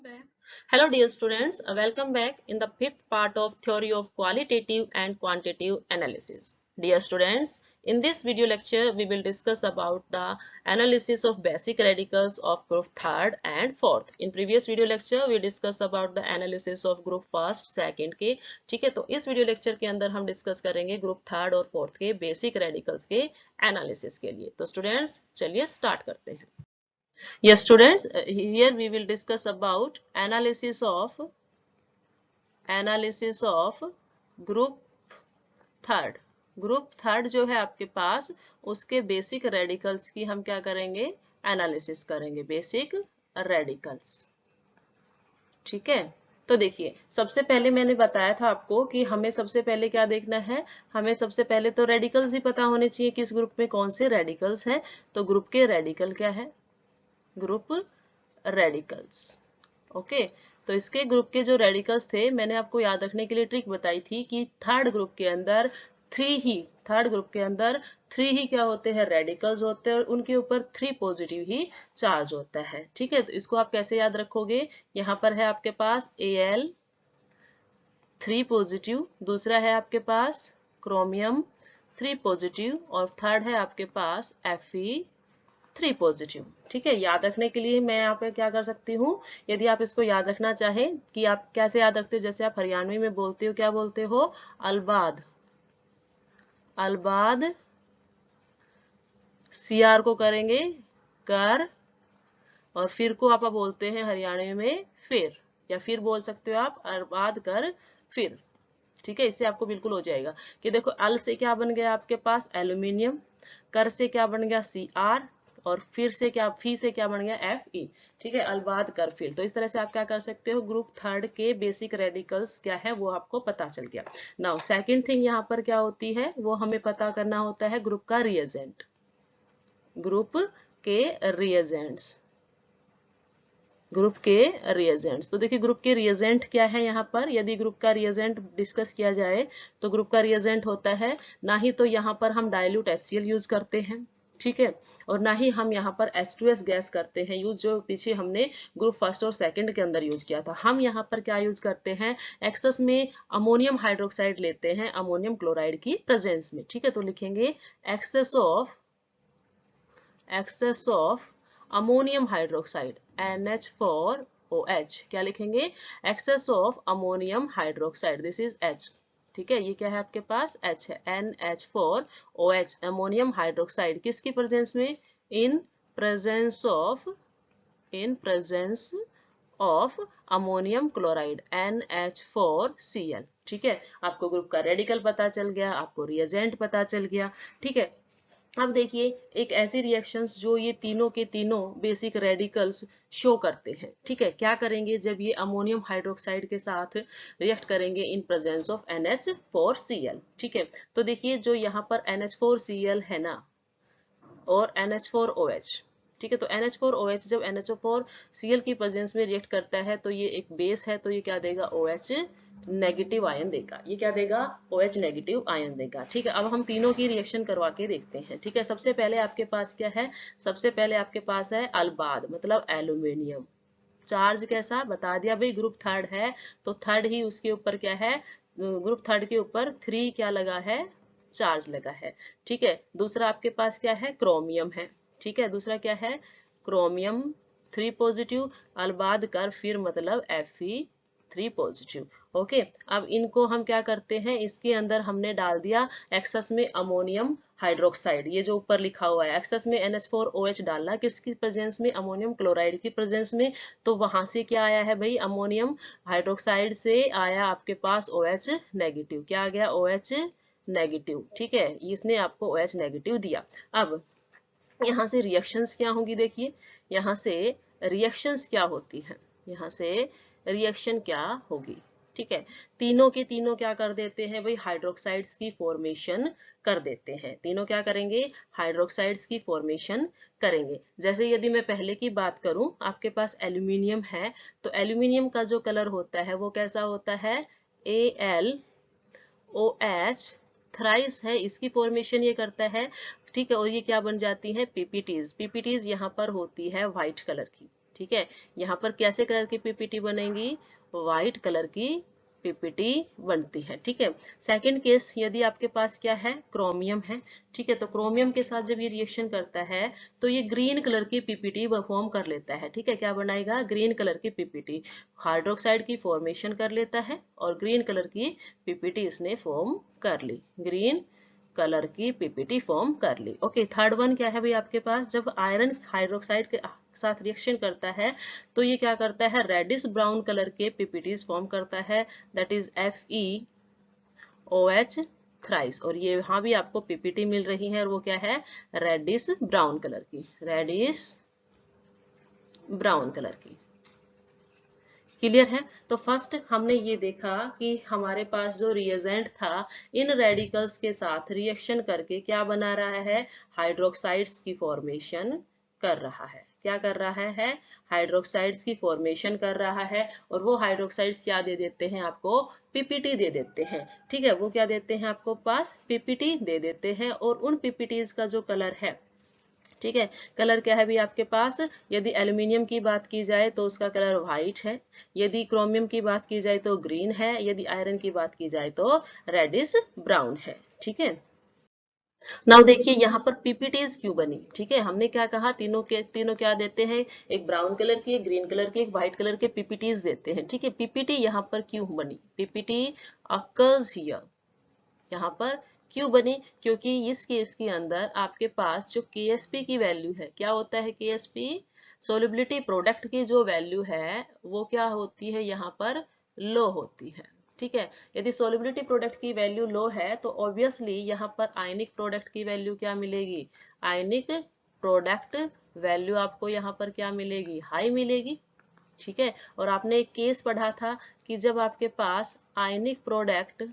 back. Hello dear students, welcome back in the fifth part of theory of qualitative and quantitative analysis. Dear students, in this video lecture we will discuss about the analysis of basic radicals of group third and fourth. In previous video lecture we discuss about the analysis of group first, second के, ठीक है। तो इस video lecture के अंदर हम discuss करेंगे group third और फोर्थ के बेसिक रेडिकल्स के एनालिसिस के लिए। तो स्टूडेंट्स चलिए स्टार्ट करते हैं। Yes students, here we will discuss about analysis of group third. Group third जो है आपके पास, उसके बेसिक रेडिकल्स की हम क्या करेंगे, एनालिसिस करेंगे, बेसिक रेडिकल्स। ठीक है, तो देखिए सबसे पहले मैंने बताया था आपको कि हमें सबसे पहले क्या देखना है, हमें सबसे पहले तो रेडिकल्स ही पता होने चाहिए कि इस ग्रुप में कौन से रेडिकल्स हैं। तो ग्रुप के रेडिकल क्या है, ग्रुप रेडिकल्स। ओके, तो इसके ग्रुप के जो रेडिकल्स थे, मैंने आपको याद रखने के लिए ट्रिक बताई थी कि थर्ड ग्रुप के अंदर थ्री ही क्या होते हैं, रेडिकल्स होते हैं, और उनके ऊपर 3 पॉजिटिव ही चार्ज होता है। ठीक है, तो इसको आप कैसे याद रखोगे, यहाँ पर है आपके पास Al 3 पॉजिटिव, दूसरा है आपके पास क्रोमियम 3 पॉजिटिव, और थर्ड है आपके पास Fe 3 पॉजिटिव। ठीक है, याद रखने के लिए मैं यहाँ पे क्या कर सकती हूँ, यदि आप इसको याद रखना चाहें कि आप कैसे याद रखते हो, जैसे आप हरियाणवी में बोलते हो, क्या बोलते हो, अलबाद, CR को करेंगे कर, और फिर को आप बोलते हैं हरियाणवी में फिर, या फिर बोल सकते हो आप अलबाद कर फिर। ठीक है, इससे आपको बिल्कुल हो जाएगा कि देखो अल से क्या बन गया आपके पास एल्यूमिनियम, कर से क्या बन गया Cr, और फिर से क्या, फी से क्या बन गया Fe। ठीक है, अलबाद कर फिर। तो इस तरह से आप क्या कर सकते हो, ग्रुप थर्ड के बेसिक रेडिकल्स क्या है वो आपको पता चल गया। नाउ सेकंड थिंग यहाँ पर क्या होती है, वो हमें पता करना होता है ग्रुप का रिएजेंट, ग्रुप के रिएजेंट्स, ग्रुप के रिएजेंट्स। तो देखिए ग्रुप के रिएजेंट क्या है, यहाँ पर यदि ग्रुप का रिएजेंट डिस्कस किया जाए तो ग्रुप का रिएजेंट होता है, ना ही तो यहाँ पर हम डाइल्यूट HCl यूज करते हैं, ठीक है, और ना ही हम यहाँ पर H2S गैस करते हैं यूज, जो पीछे हमने ग्रुप फर्स्ट और सेकंड के अंदर यूज किया था। हम यहाँ पर क्या यूज करते हैं, एक्सेस में अमोनियम हाइड्रोक्साइड लेते हैं अमोनियम क्लोराइड की प्रेजेंस में। ठीक है, तो लिखेंगे excess of ammonium hydroxide NH4OH, क्या लिखेंगे, excess of ammonium hydroxide, this is H। ठीक है, ये क्या है आपके पास, H है, NH4OH, अमोनियम हाइड्रोक्साइड, किसकी प्रेजेंस में, in presence of ammonium chloride NH4Cl। ठीक है, आपको ग्रुप का रेडिकल पता चल गया, आपको रिएजेंट पता चल गया। ठीक है, अब देखिए एक ऐसी रिएक्शंस जो ये तीनों के तीनों बेसिक रेडिकल्स शो करते हैं। ठीक है, क्या करेंगे, जब ये अमोनियम हाइड्रोक्साइड के साथ रिएक्ट करेंगे इन प्रेजेंस ऑफ NH4Cl। ठीक है, तो देखिए जो यहाँ पर NH4Cl है ना, और NH4OH, ठीक है, तो NH4OH जब NH4Cl की प्रेजेंस में रिएक्ट करता है तो ये एक बेस है, तो ये क्या देगा, OH नेगेटिव आयन देगा। ये क्या देगा, OH नेगेटिव आयन देगा। ठीक है, अब हम तीनों की रिएक्शन करवा के देखते हैं। ठीक है, सबसे पहले आपके पास क्या है, सबसे पहले आपके पास है अलबाद, मतलब एल्यूमिनियम, चार्ज कैसा बता दिया भाई, ग्रुप थर्ड है तो थर्ड ही उसके ऊपर क्या है, ग्रुप थर्ड के ऊपर 3 क्या लगा है, चार्ज लगा है। ठीक है, दूसरा आपके पास क्या है, क्रोमियम है। ठीक है, दूसरा क्या है, क्रोमियम 3 पॉजिटिव, अलबाद कर फिर मतलब Fe3 पॉजिटिव। ओके, अब इनको हम क्या करते हैं, इसके अंदर हमने डाल दिया एक्सेस में अमोनियम हाइड्रोक्साइड, ये जो ऊपर लिखा हुआ है, एक्सेस में NH4OH डालना, किसकी प्रेजेंस में, अमोनियम क्लोराइड की प्रेजेंस में। तो वहां से क्या आया है भाई, अमोनियम हाइड्रोक्साइड से आया आपके पास OH नेगेटिव, क्या आ गया, OH नेगेटिव। ठीक है, इसने आपको OH नेगेटिव दिया। अब यहाँ से रिएक्शंस क्या होंगी, देखिए यहाँ से रिएक्शंस क्या होती हैं, यहाँ से रिएक्शन क्या होगी। ठीक है, तीनों के तीनों क्या कर देते हैं भाई, हाइड्रोक्साइड्स की फॉर्मेशन कर देते हैं। तीनों क्या करेंगे, हाइड्रोक्साइड्स की फॉर्मेशन करेंगे। जैसे यदि मैं पहले की बात करूं, आपके पास एल्यूमिनियम है, तो एल्यूमिनियम का जो कलर होता है वो कैसा होता है, AlOH थ्राइस है, इसकी फॉर्मेशन ये करता है। ठीक है, और ये क्या बन जाती है, PPTs। PPTs यहाँ पर होती है व्हाइट कलर की। ठीक है, यहाँ पर कैसे कलर की पीपीटी बनेगी, व्हाइट कलर की पीपीटी बनती है। ठीक है, सेकंड केस यदि आपके पास क्या है, क्रोमियम है। ठीक है, तो क्रोमियम के साथ जब ये रिएक्शन करता है तो ये ग्रीन कलर की पीपीटी फॉर्म कर लेता है। ठीक है, क्या बनाएगा, ग्रीन कलर की पीपीटी, हाइड्रोक्साइड की फॉर्मेशन कर लेता है और ग्रीन कलर की पीपीटी इसने फॉर्म कर ली, ग्रीन कलर की पीपीटी फॉर्म कर ली। ओके, थर्ड वन क्या है भाई आपके पास, जब आयरन हाइड्रोक्साइड के साथ रिएक्शन करता है तो ये क्या करता है, रेडिश ब्राउन कलर के पीपीटीज फॉर्म करता है, दैट इज FeOH थ्राइस। और ये यहाँ भी आपको पीपीटी मिल रही है और वो क्या है, रेडिश ब्राउन कलर की, रेडिश ब्राउन कलर की। क्लियर है, तो फर्स्ट हमने ये देखा कि हमारे पास जो रिएजेंट था इन रेडिकल्स के साथ रिएक्शन करके क्या बना रहा है, हाइड्रोक्साइड्स की फॉर्मेशन कर रहा है। क्या कर रहा है, हाइड्रोक्साइड्स की फॉर्मेशन कर रहा है और वो हाइड्रोक्साइड्स क्या दे देते हैं आपको, पीपीटी दे देते हैं। ठीक है, वो क्या देते हैं आपको पास, पीपीटी दे देते हैं। और उन पीपीटीज का जो कलर है, ठीक है, कलर क्या है भी आपके पास, यदि एल्यूमिनियम की बात की जाए तो उसका कलर व्हाइट है, यदि क्रोमियम की बात की जाए तो ग्रीन है, यदि आयरन की बात की जाए तो रेडिश ब्राउन है। ठीक है, नाउ देखिए यहाँ पर पीपीटीज क्यों बनी। ठीक है, हमने क्या कहा, तीनों के तीनों क्या देते हैं, एक ब्राउन कलर की, एक ग्रीन कलर की, एक व्हाइट कलर के पीपीटीज देते हैं। ठीक है, पीपीटी यहाँ पर क्यों बनी, पीपीटी अकर्स हियर, यहाँ पर क्यों बनी, क्योंकि इस केस के अंदर आपके पास जो KSP की वैल्यू है, क्या होता है KSP, सोलिबिलिटी प्रोडक्ट की जो वैल्यू है वो क्या होती है, यहाँ पर लो होती है। ठीक है, यदि सोलिबिलिटी प्रोडक्ट की वैल्यू लो है तो ऑब्वियसली यहाँ पर आयनिक प्रोडक्ट की वैल्यू क्या मिलेगी, आयनिक प्रोडक्ट वैल्यू आपको यहाँ पर क्या मिलेगी, हाई मिलेगी। ठीक है, और आपने एक केस पढ़ा था कि जब आपके पास आयनिक प्रोडक्ट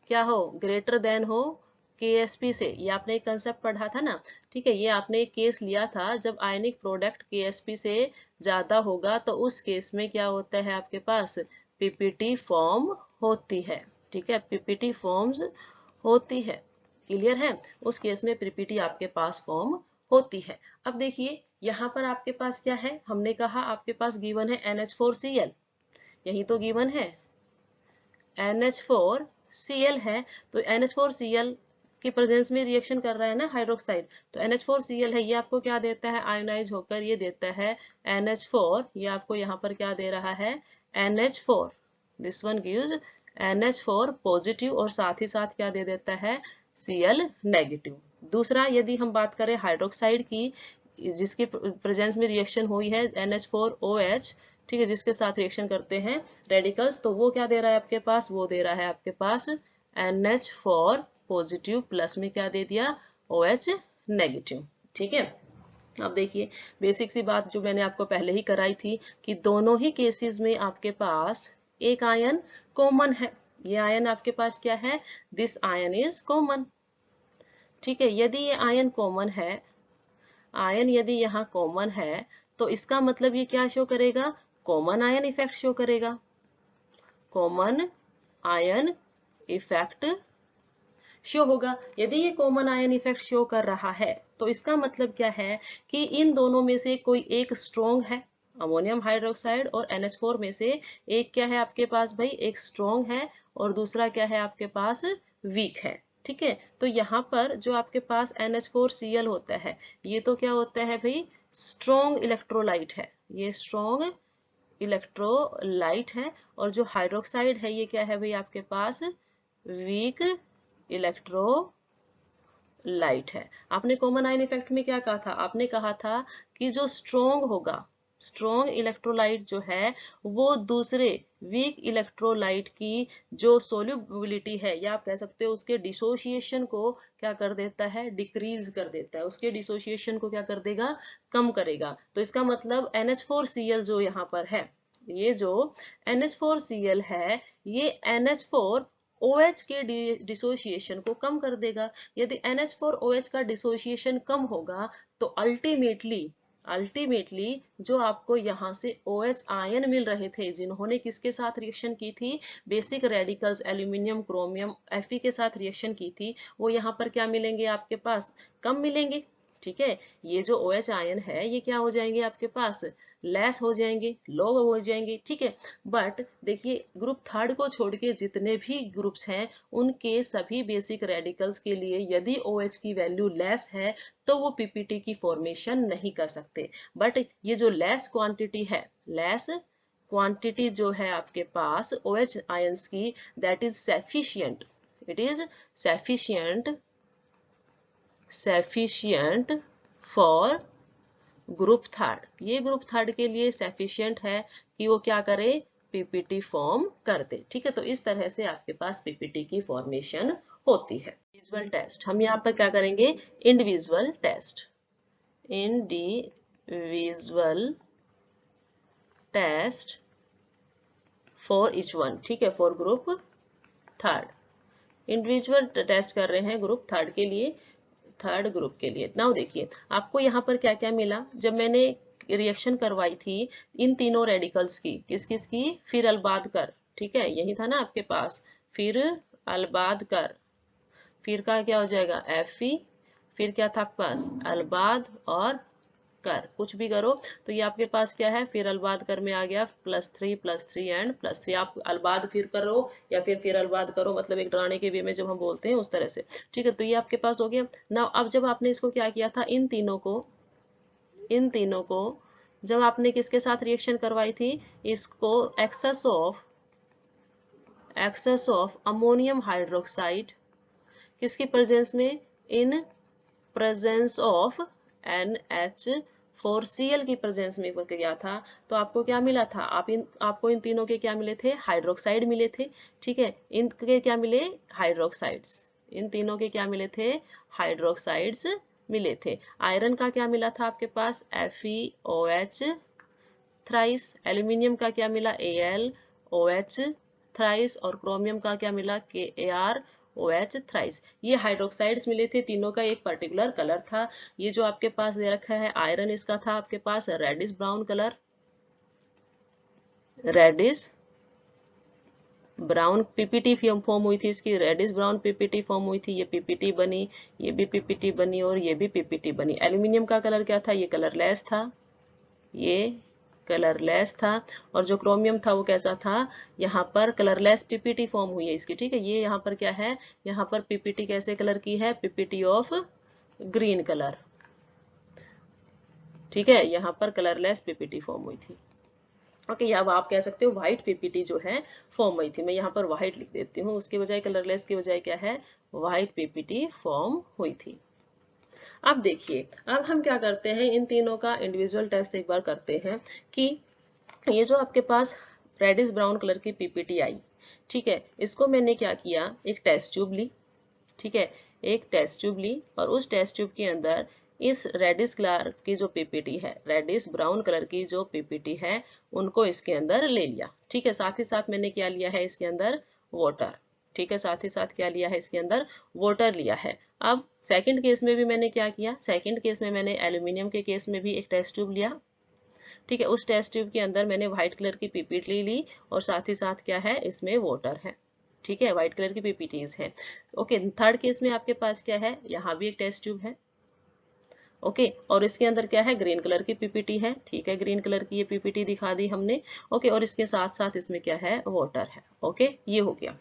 क्या हो, ग्रेटर देन हो KSP से, ये आपने एक कंसेप्ट पढ़ा था ना। ठीक है, ये आपने एक केस लिया था, जब आयनिक प्रोडक्ट KSP से ज्यादा होगा तो उस केस में क्या होता है आपके पास, पीपीटी फॉर्म होती है। ठीक है, पीपीटी फॉर्म्स होती है। क्लियर है, उस केस में पीपीटी आपके पास फॉर्म होती है। अब देखिए यहाँ पर आपके पास क्या है, हमने कहा आपके पास गिवन है NH4Cl, यही तो गिवन है, NH4Cl है, तो NH4Cl की प्रेजेंस में रिएक्शन कर रहा है ना हाइड्रोक्साइड, तो NH4Cl है, ये आपको क्या देता है, आयोनाइज होकर ये देता है NH4, ये आपको यहाँ पर क्या दे रहा है, NH4, this one gives NH4 positive और साथ ही साथ क्या दे देता है, Cl नेगेटिव। दूसरा यदि हम बात करें हाइड्रोक्साइड की, जिसकी प्रेजेंस में रिएक्शन हुई है NH4OH, ठीक है, जिसके साथ रिएक्शन करते हैं रेडिकल्स, तो वो क्या दे रहा है आपके पास, वो दे रहा है आपके पास NH4 पॉजिटिव प्लस में क्या दे दिया, OH नेगेटिव। ठीक है, अब देखिए बेसिक सी बात जो मैंने आपको पहले ही कराई थी कि दोनों ही केसेस में आपके पास एक आयन कॉमन है, ये आयन आपके पास क्या है, दिस आयन इज कॉमन। ठीक है, यदि ये आयन कॉमन है, आयन यदि यहाँ कॉमन है तो इसका मतलब ये क्या शो करेगा, कॉमन आयन इफेक्ट शो करेगा, कॉमन आयन इफेक्ट शो होगा। यदि ये कॉमन आयन इफेक्ट शो कर रहा है तो इसका मतलब क्या है कि इन दोनों में से कोई एक स्ट्रॉन्ग है, अमोनियम हाइड्रोक्साइड और NH4 में से एक क्या है आपके पास भाई, एक स्ट्रॉन्ग है और दूसरा क्या है आपके पास, वीक है। ठीक है, तो यहाँ पर जो आपके पास NH4Cl होता है, ये तो क्या होता है भाई, स्ट्रॉन्ग इलेक्ट्रोलाइट है, ये स्ट्रॉन्ग इलेक्ट्रोलाइट है। और जो हाइड्रोक्साइड है ये क्या है भाई आपके पास, वीक इलेक्ट्रोलाइट है। आपने कॉमन आयन इफेक्ट में क्या कहा था, आपने कहा था कि जो स्ट्रॉन्ग होगा, स्ट्रॉन्ग इलेक्ट्रोलाइट जो है वो दूसरे वीक इलेक्ट्रोलाइट की जो सोल्यूबिलिटी है, या आप कह सकते हो उसके डिसोसिएशन को क्या कर देता है, डिक्रीज कर देता है, उसके डिसोसिएशन को क्या कर देगा, कम करेगा। तो इसका मतलब NH4Cl जो यहाँ पर है, ये जो NH4Cl है ये NH4OH के डिसोसिएशन को कम कर देगा। यदि NH4OH का डिसोसिएशन कम होगा तो अल्टीमेटली जो आपको यहाँ से OH आयन मिल रहे थे, जिन्होंने किसके साथ रिएक्शन की थी, basic radicals aluminium chromium Fe के साथ रिएक्शन की थी, वो यहाँ पर क्या मिलेंगे आपके पास, कम मिलेंगे। ठीक है, ये जो OH आयन है ये क्या हो जाएंगे आपके पास, लेस हो जाएंगे, लो हो जाएंगे, ठीक है। बट देखिए ग्रुप थर्ड को छोड़ के जितने भी ग्रुप्स हैं उनके सभी बेसिक रेडिकल्स के लिए यदि OH की वैल्यू लेस है तो वो पीपीटी की फॉर्मेशन नहीं कर सकते। बट ये जो लेस क्वांटिटी है, लेस क्वांटिटी जो है आपके पास OH आयंस की, that is sufficient, it is sufficient for group third. ये ग्रुप थर्ड के लिए सफिशिएंट है कि वो क्या करे, पीपीटी फॉर्म कर दे, ठीक है। तो इस तरह से आपके पास पीपीटी की फॉर्मेशन होती है। इंडिविजुअल टेस्ट, हम यहाँ पर क्या करेंगे, individual test, individual test for each one, ठीक है, for group third. Individual test कर रहे हैं ग्रुप थर्ड के लिए, थर्ड ग्रुप के लिए। नाउ देखिए आपको यहाँ पर क्या क्या मिला, जब मैंने रिएक्शन करवाई थी इन तीनों रेडिकल्स की, किस किस की, फिर अल्बादकर, ठीक है, यही था ना आपके पास, फिर अल्बादकर, फिर का क्या हो जाएगा Fe, फिर क्या था आपके पास अल्बाद और कर, कुछ भी करो तो ये आपके पास क्या है, फिर अल्बाद कर में आ गया +3 एंड +3। आप अल्बाद फिर करो या फिर अल्बाद करो, मतलब एक डराने के वे में जब हम बोलते हैं उस तरह से, ठीक है। तो ये आपके पास हो गया ना। अब जब आपने इसको क्या किया था, इन तीनों को जब आपने किसके साथ रिएक्शन करवाई थी, इसको एक्सेस ऑफ अमोनियम हाइड्रोक्साइड, किसकी प्रेजेंस में, इन प्रेजेंस ऑफ NH4Cl की प्रेजेंस में किया था, तो आपको क्या मिला था, आपको इन तीनों के क्या मिले थे, हाइड्रोक्साइड मिले थे, ठीक है। इनके क्या मिले, हाइड्रोक्साइड्स, इन तीनों के क्या मिले थे, हाइड्रोक्साइड्स मिले थे। आयरन का क्या मिला था आपके पास, FeOH थ्राइस, एल्यूमिनियम का क्या मिला, AlOH थ्राइस, और क्रोमियम का क्या मिला, KArOH थ्राइस। ये हाइड्रोक्साइड्स मिले थे, तीनों का एक पर्टिकुलर कलर था। ये जो आपके पास दे रखा है आयरन, इसका था आपके पास reddish brown colour, reddish brown PPT form हुई थी इसकी, रेडिश ब्राउन पीपीटी फॉर्म हुई थी, ये पीपीटी बनी, ये भी पीपीटी बनी और ये भी पीपीटी बनी। एल्यूमिनियम का कलर क्या था, ये कलरलेस था, ये कलरलेस था, और जो क्रोमियम था वो कैसा था, यहाँ पर कलरलेस पीपीटी फॉर्म हुई है इसकी, ठीक है। ये यहाँ पर क्या है, यहाँ पर पीपीटी कैसे कलर की है, पीपीटी ऑफ ग्रीन कलर, ठीक है, यहाँ पर कलरलेस पीपीटी फॉर्म हुई थी। ओके, अब आप कह सकते हो व्हाइट पीपीटी जो है फॉर्म हुई थी, मैं यहाँ पर व्हाइट लिख देती हूँ, उसके बजाय कलरलेस के बजाय क्या है, व्हाइट पीपीटी फॉर्म हुई थी। अब देखिए, अब हम क्या करते हैं, इन तीनों का इंडिविजुअल टेस्ट एक बार करते हैं कि ये जो आपके पास रेडिश ब्राउन कलर की पीपीटी आई, ठीक है, इसको मैंने क्या किया, एक टेस्ट ट्यूब ली, ठीक है, एक टेस्ट ट्यूब ली, और उस टेस्ट ट्यूब के अंदर इस रेडिश कलर की जो पीपीटी है, रेडिश ब्राउन कलर की जो पीपीटी है, उनको इसके अंदर ले लिया, ठीक है। साथ ही साथ मैंने क्या लिया है इसके अंदर, वाटर, ठीक है, साथ ही साथ क्या लिया है इसके अंदर, वाटर लिया है। अब सेकंड केस में भी मैंने क्या किया, सेकंड केस में मैंने एल्यूमिनियम के केस में भी एक टेस्ट ट्यूब लिया, ठीक है। उस टेस्ट ट्यूब के अंदर मैंने व्हाइट कलर की पीपीटी ली और साथ ही साथ क्या है, इसमें वाटर है, ठीक है, व्हाइट कलर की पीपीटीज है। ओके, थर्ड केस में आपके पास क्या है, यहाँ भी एक टेस्ट ट्यूब है, ओके, और इसके अंदर क्या है, ग्रीन कलर की पीपीटी है, ठीक है, ग्रीन कलर की ये पीपीटी दिखा दी हमने, ओके, और इसके साथ साथ इसमें क्या है, वाटर है, ओके, ये हो गया।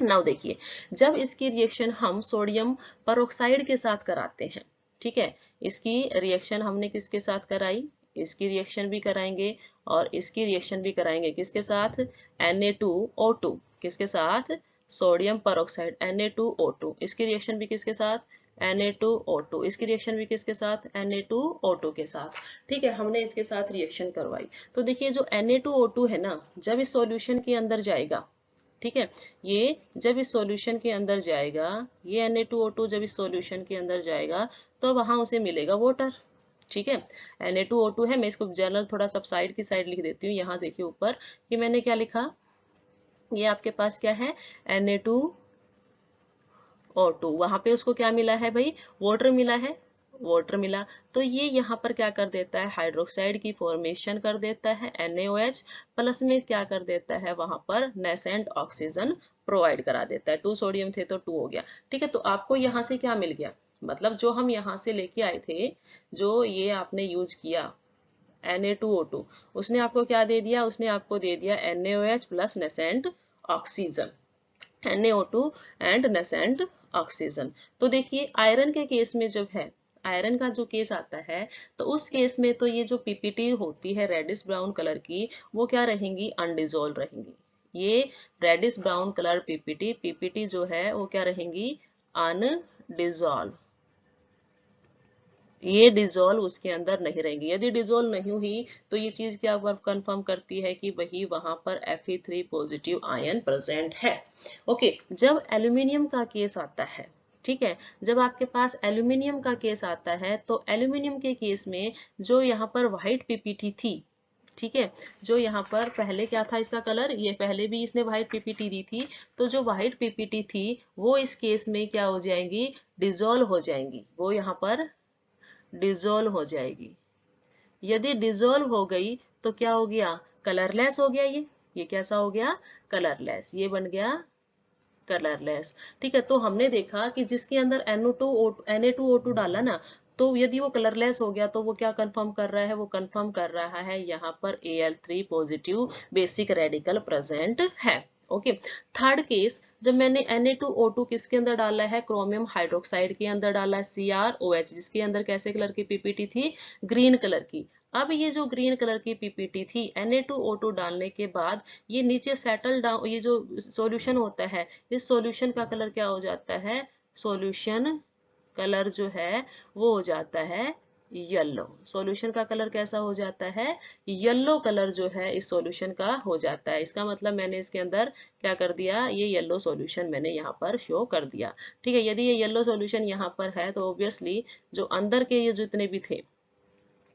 नाउ देखिए, जब इसकी रिएक्शन हम सोडियम परऑक्साइड के साथ कराते हैं, ठीक है, इसकी रिएक्शन हमने किसके साथ कराई, इसकी रिएक्शन भी कराएंगे और इसकी रिएक्शन भी कराएंगे, किसके साथ, Na2O2, किसके साथ, सोडियम परऑक्साइड Na2O2, इसकी रिएक्शन भी किसके साथ, Na2O2, इसकी रिएक्शन भी किसके साथ, Na2O2 के साथ, ठीक है। हमने इसके साथ रिएक्शन करवाई, तो देखिए जो Na2O2 है ना, जब इस सॉल्यूशन के अंदर जाएगा, ठीक है, ये जब इस सॉल्यूशन के अंदर जाएगा, ये Na2O2 जब इस सॉल्यूशन के अंदर जाएगा तो वहां उसे मिलेगा वाटर, ठीक है। Na2O2 है, मैं इसको जनरल थोड़ा सब साइड की साइड लिख देती हूँ। यहाँ देखिए ऊपर कि मैंने क्या लिखा, ये आपके पास क्या है, Na2O2, वहां पे उसको क्या मिला है भाई, वाटर मिला है, वाटर मिला, तो ये यहाँ पर क्या कर देता है, हाइड्रोक्साइड की फॉर्मेशन कर देता है, NaOH प्लस में क्या कर देता है, वहां पर नेसेंट ऑक्सीजन प्रोवाइड करा देता है। 2 सोडियम थे तो 2 हो गया, ठीक है। तो आपको यहाँ से क्या मिल गया, मतलब जो हम यहाँ से लेके आए थे, जो ये आपने यूज किया Na2O2, उसने आपको क्या दे दिया, उसने आपको दे दिया NaOH plus nascent oxygen, NaO2 and nascent oxygen. तो देखिए आयरन के केस में जब है, आयरन का जो केस आता है, तो उस केस में तो ये जो पीपीटी होती है रेडिश ब्राउन कलर की, वो क्या रहेंगी, अनडिजोल्व रहेंगी। ये रेडिश ब्राउन कलर पीपीटी जो है वो क्या रहेंगी, अनडिजोल्व। ये डिजोल्व उसके अंदर नहीं रहेंगी। यदि डिजोल्व नहीं हुई तो ये चीज क्या कंफर्म करती है कि वही वहां पर Fe3 पॉजिटिव आयन प्रेजेंट है। ओके, जब एल्यूमिनियम का केस आता है, ठीक है, जब आपके पास एल्यूमिनियम का केस आता है, तो एल्यूमिनियम के केस में जो यहाँ पर व्हाइट पीपीटी थी, ठीक है, जो यहाँ पर पहले क्या था इसका कलर, ये पहले भी इसने व्हाइट पीपीटी दी थी, तो जो व्हाइट पीपीटी थी वो इस केस में क्या हो जाएंगी, डिजोल्व हो जाएंगी, वो यहाँ पर डिजोल्व हो जाएगी। यदि डिजोल्व हो गई तो क्या हो गया, कलरलेस हो गया। ये कैसा हो गया, कलरलेस, ये बन गया कलरलेस। ठीक है, तो हमने देखा कि जिसके अंदर Na2O2 डाला ना, तो यदि वो कलरलेस हो गया तो वो क्या कंफर्म कर रहा है, वो कंफर्म कर रहा है यहाँ पर Al3 positive basic radical present है। ओके, थर्ड केस, जब मैंने Na2O2 किसके अंदर डाला है, क्रोमियम हाइड्रोक्साइड के अंदर डाला है, CrOH, जिसके अंदर कैसे कलर की पीपीटी थी, ग्रीन कलर की। अब ये जो ग्रीन कलर की पीपीटी थी, Na2O2 डालने के बाद ये नीचे सेटल डाउन, ये जो सॉल्यूशन होता है, इस सॉल्यूशन का कलर क्या हो जाता है, सॉल्यूशन कलर जो है वो हो जाता है येलो। सॉल्यूशन का कलर कैसा हो जाता है, येलो कलर जो है इस सॉल्यूशन का हो जाता है। इसका मतलब मैंने इसके अंदर क्या कर दिया, ये येलो सॉल्यूशन मैंने यहाँ पर शो कर दिया। ठीक है, यदि ये येलो सॉल्यूशन यहाँ पर है तो ऑब्वियसली जो अंदर के ये जितने भी थे,